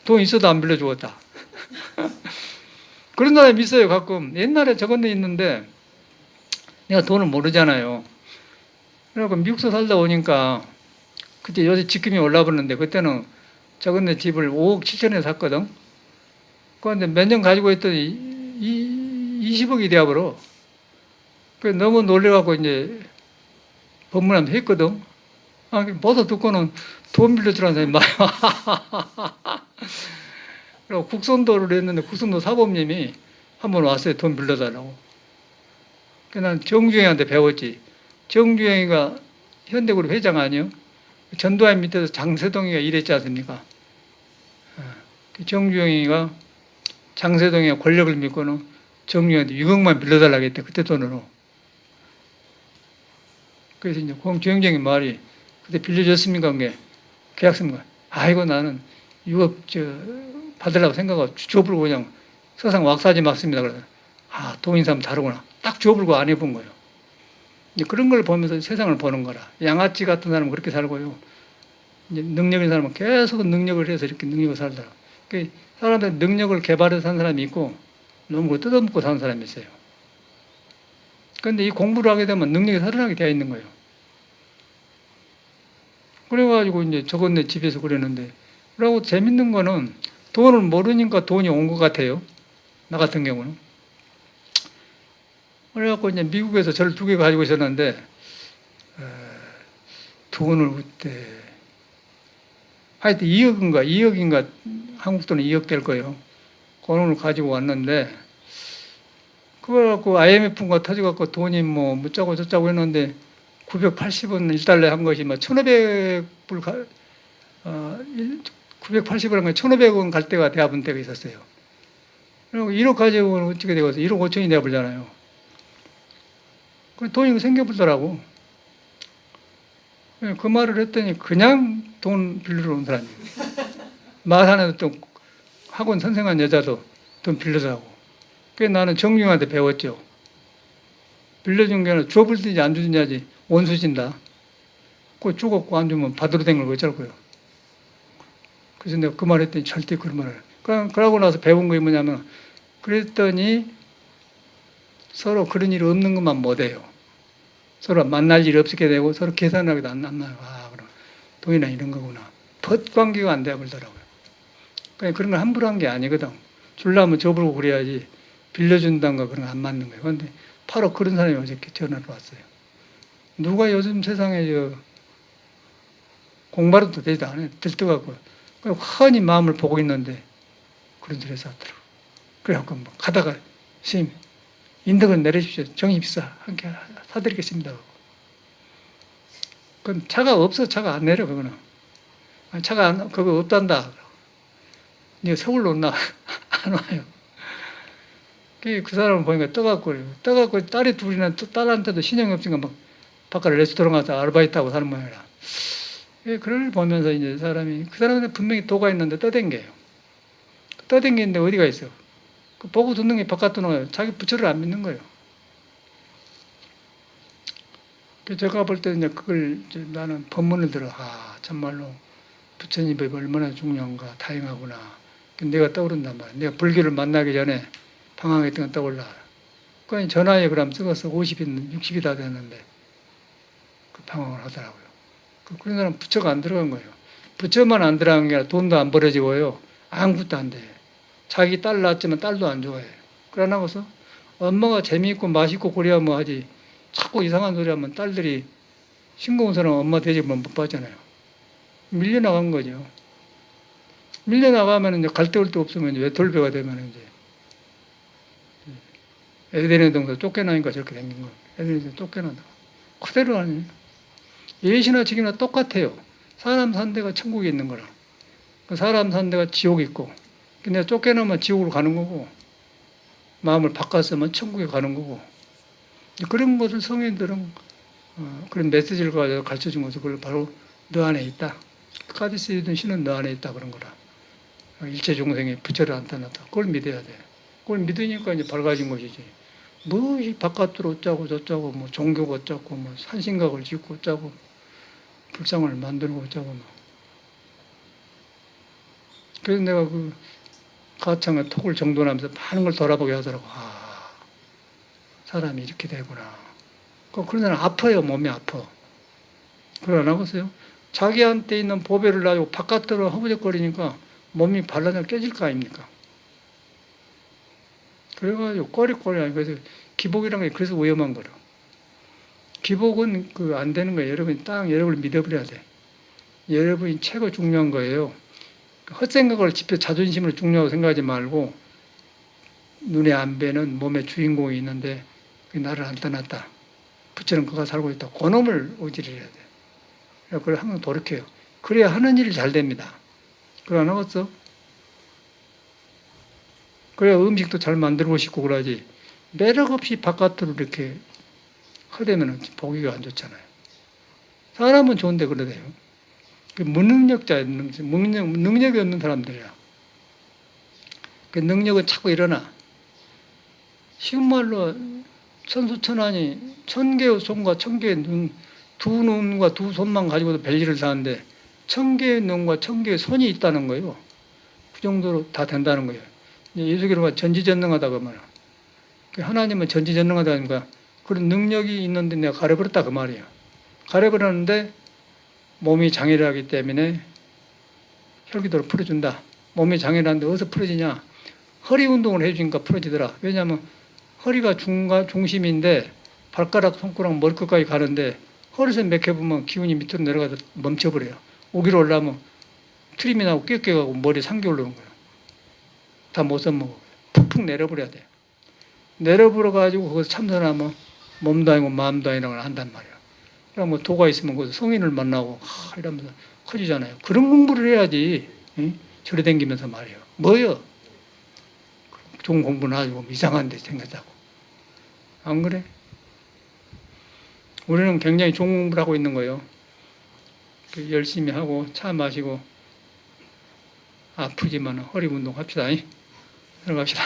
돈 있어도 안 빌려주었다. 그런 사람이 있어요, 가끔. 옛날에 저건 데 있는데, 내가 돈을 모르잖아요. 그래갖고 미국서 살다 오니까, 그때 요새 집금이 올라버렸는데, 그때는 저건 데 집을 5억 7천에 샀거든. 그런데 몇 년 가지고 있더니 20억이 되어버려. 그래서 너무 놀래갖고 이제 법문하면서 했거든. 모두 듣고는 돈 빌려주라는 사람이 많아요. 그리고 국선도를 했는데 국선도 사범님이 한 번 왔어요. 돈 빌려달라고. 그래서 난 정주행한테 배웠지. 정주행이가 현대그룹 회장 아니요? 전두환 밑에서 장세동이가 일했지 않습니까? 정주행이가 장세동이가 권력을 믿고는 정주행한테 6억만 빌려달라고 했대. 그때 돈으로. 그래서 이제 공주행정의 말이 그때 빌려줬습니까? 그게 계약서인가? 아이고 나는 6억 받으려고 생각하고 줘불고 그냥 세상 왁사지 맞습니다. 그래서 돈인 사람 다르구나. 딱 줘불고 안 해본 거예요. 이제 그런 걸 보면서 세상을 보는 거라. 양아치 같은 사람은 그렇게 살고요. 이제 능력 있는 사람은 계속 능력을 해서 이렇게 능력을 살더라. 그 사람들 능력을 개발해서 사는 사람이 있고 너무 뜯어먹고 사는 사람이 있어요. 그런데 이 공부를 하게 되면 능력이 살아나게 되어 있는 거예요. 그래가지고 이제 저번에 집에서 그랬는데, 그리고 재밌는 거는 돈을 모르니까 돈이 온 것 같아요. 나 같은 경우는. 그래갖고 이제 미국에서 저를 2개 가지고 있었는데, 돈을 그때, 하여튼 2억인가, 한국 돈은 2억 될 거예요. 그걸 가지고 왔는데, 그걸 갖고 IMF가 터져갖고 돈이 뭐, 묻자고 저짜고 했는데, 980원 1달러에 한 것이 막 1,500불 980원 한 거 1,500원 갈 때가 대합은 때가 있었어요. 그리고 1억 가지고 어떻게 되겠어? 1억 5천이 돼버리잖아요. 그 돈이 생겨보더라고. 그 말을 했더니 그냥 돈 빌리러 온 사람이에요. 마산에서 또 학원 선생한 여자도 돈 빌려달라고. 그래서 나는 정중한테 배웠죠. 빌려준 게 아니라 줘불든지 안 주든지 원수진다. 그거 죽었고 안 주면 받으러 된 걸 어쩔 거예요. 그래서 내가 그 말 했더니 절대 그런 말을. 그러고 나서 배운 게 뭐냐면, 그랬더니 서로 그런 일 없는 것만 못해요. 서로 만날 일 없게 되고 서로 계산하기도 안 나요. 그럼 돈이나 이런 거구나. 벗 관계가 안 돼 버리더라고요. 그런 걸 함부로 한 게 아니거든. 줄라면 줘보고 그래야지 빌려준다는 거 그런 거 안 맞는 거예요. 그런데 바로 그런 사람이 어저께 전화를 왔어요. 누가 요즘 세상에 공부도 되지도 않아요. 들떠갖고 환히 마음을 보고 있는데 그런 소리 해서 하더라고요. 그래갖고 뭐 가다가 스님 인덕을 내려주십시오. 정입사 함께 사드리겠습니다. 그건 차가 없어. 차가 안 내려. 그거는 차가 그거 없단다. 네가 서울로 온나 안 와요. 그 사람을 보니까 떠갖고 딸이 둘이나 딸한테도 신용이 없으니까 막 바깥에 레스토랑 가서 아르바이트하고 사는 모양이라. 그걸 보면서 이제 사람이 그 사람한테 분명히 도가 있는데 떠댕겨요. 떠댕기는데 어디가 있어? 그 보고 듣는 게 바깥 도는 자기 부처를 안 믿는 거예요. 제가 볼 때 이제 그걸 이제 나는 법문을 들어 참말로 부처님이 얼마나 중요한가 다행하구나. 내가 떠오른단 말이야. 내가 불교를 만나기 전에 방황했던 건 떠올라. 그러니 전화에 그럼 찍어서 50이 60이 다 됐는데 그 방황을 하더라고요. 그런 사람 부처가 안 들어간 거예요. 부처만 안 들어간 게 아니라 돈도 안 벌어지고요. 아무것도 안 돼. 자기 딸 낳았지만 딸도 안 좋아해. 그러나고서 엄마가 재미있고 맛있고 그래야 뭐 하지. 자꾸 이상한 소리 하면 딸들이 싱거운 사람 엄마 대접만 못 받잖아요. 밀려나간 거죠. 밀려나가면 이제 갈 데 올 데 없으면 외톨배가 되면 이제 에덴의 동산 쫓겨나니까 저렇게 생긴 거예요. 에덴의 동산 쫓겨난다. 그대로 아니에요. 예시나 직이나 똑같아요. 사람 산 데가 천국에 있는 거랑 사람 산 데가 지옥이 있고 근데 쫓겨나면 지옥으로 가는 거고 마음을 바꿨으면 천국에 가는 거고 그런 것을 성인들은 그런 메시지를 가르쳐준 것을 그걸 바로 너 안에 있다. 카디스이든 신은 너 안에 있다 그런 거라. 일체 중생이 부처를 안 떠났다. 그걸 믿어야 돼. 그걸 믿으니까 이제 밝아진 것이지. 뭐 바깥으로 어쩌고 저쩌고 뭐 종교가 어쩌고 뭐 산신각을 짓고 어쩌고 불상을 만들고 어쩌고 뭐. 그래서 내가 그 가창의 톡을 정돈하면서 많은 걸 돌아보게 하더라고. 사람이 이렇게 되구나. 그런 사람 아파요. 몸이 아파. 그걸 안 하겠어요? 자기한테 있는 보배를 놔주고 바깥으로 허우적거리니까 몸이 발라져 깨질 거 아닙니까? 그래가지고 꼬리꼬리 그래서 기복이라는 게 그래서 위험한 거라. 기복은 그 안 되는 거예요. 여러분이 딱 여러분을 믿어버려야 돼. 여러분이 최고 중요한 거예요. 헛생각을 집에 자존심을 중요하고 생각하지 말고 눈에 안 뵈는 몸의 주인공이 있는데 나를 안 떠났다. 부처는 그가 살고 있다. 그놈을 의지를 해야 돼. 그걸 항상 돌이켜요. 그래야 하는 일이 잘 됩니다. 그걸 안 하겠어? 그래야 음식도 잘 만들고 싶고 그러지. 매력 없이 바깥으로 이렇게 하려면 보기가 안 좋잖아요. 사람은 좋은데 그러대요. 무능력자예요. 능력이 없는 사람들이야. 그 능력은 자꾸 일어나. 쉬운 말로 천수천안이 1000개의 손과 1000개의 눈, 두 눈과 두 손만 가지고도 별일을 다 하는데 1000개의 눈과 1000개의 손이 있다는 거예요. 그 정도로 다 된다는 거예요. 예수기로가 전지전능하다고 말이야. 하나님은 전지전능하다니까 그런 능력이 있는데 내가 가려버렸다 그 말이에요. 가려버렸는데 몸이 장애를 하기 때문에 혈기도를 풀어준다. 몸이 장애를 하는데 어디서 풀어지냐? 허리 운동을 해주니까 풀어지더라. 왜냐하면 허리가 중심인데 발가락, 손가락, 머리끝까지 가는데 허리에서 맥혀보면 기운이 밑으로 내려가서 멈춰버려요. 오기로 올라오면 트림이 나고 껴가고 머리 상기 올라오는 거예요. 다 못 써먹어. 푹푹 내려버려야 돼요. 내려버려가지고 거기서 참선하면 몸도 아니고 마음도 아니라고 한단 말이에요. 그럼 뭐 도가 있으면 거기서 성인을 만나고 이러면서 커지잖아요. 그런 공부를 해야지. 응? 저리 댕기면서 말이에요. 뭐요? 좋은 공부는 하고 이상한 데 생겼다고. 안 그래? 우리는 굉장히 좋은 공부를 하고 있는 거예요. 열심히 하고 차 마시고 아프지만 허리 운동 합시다. 들어갑시다.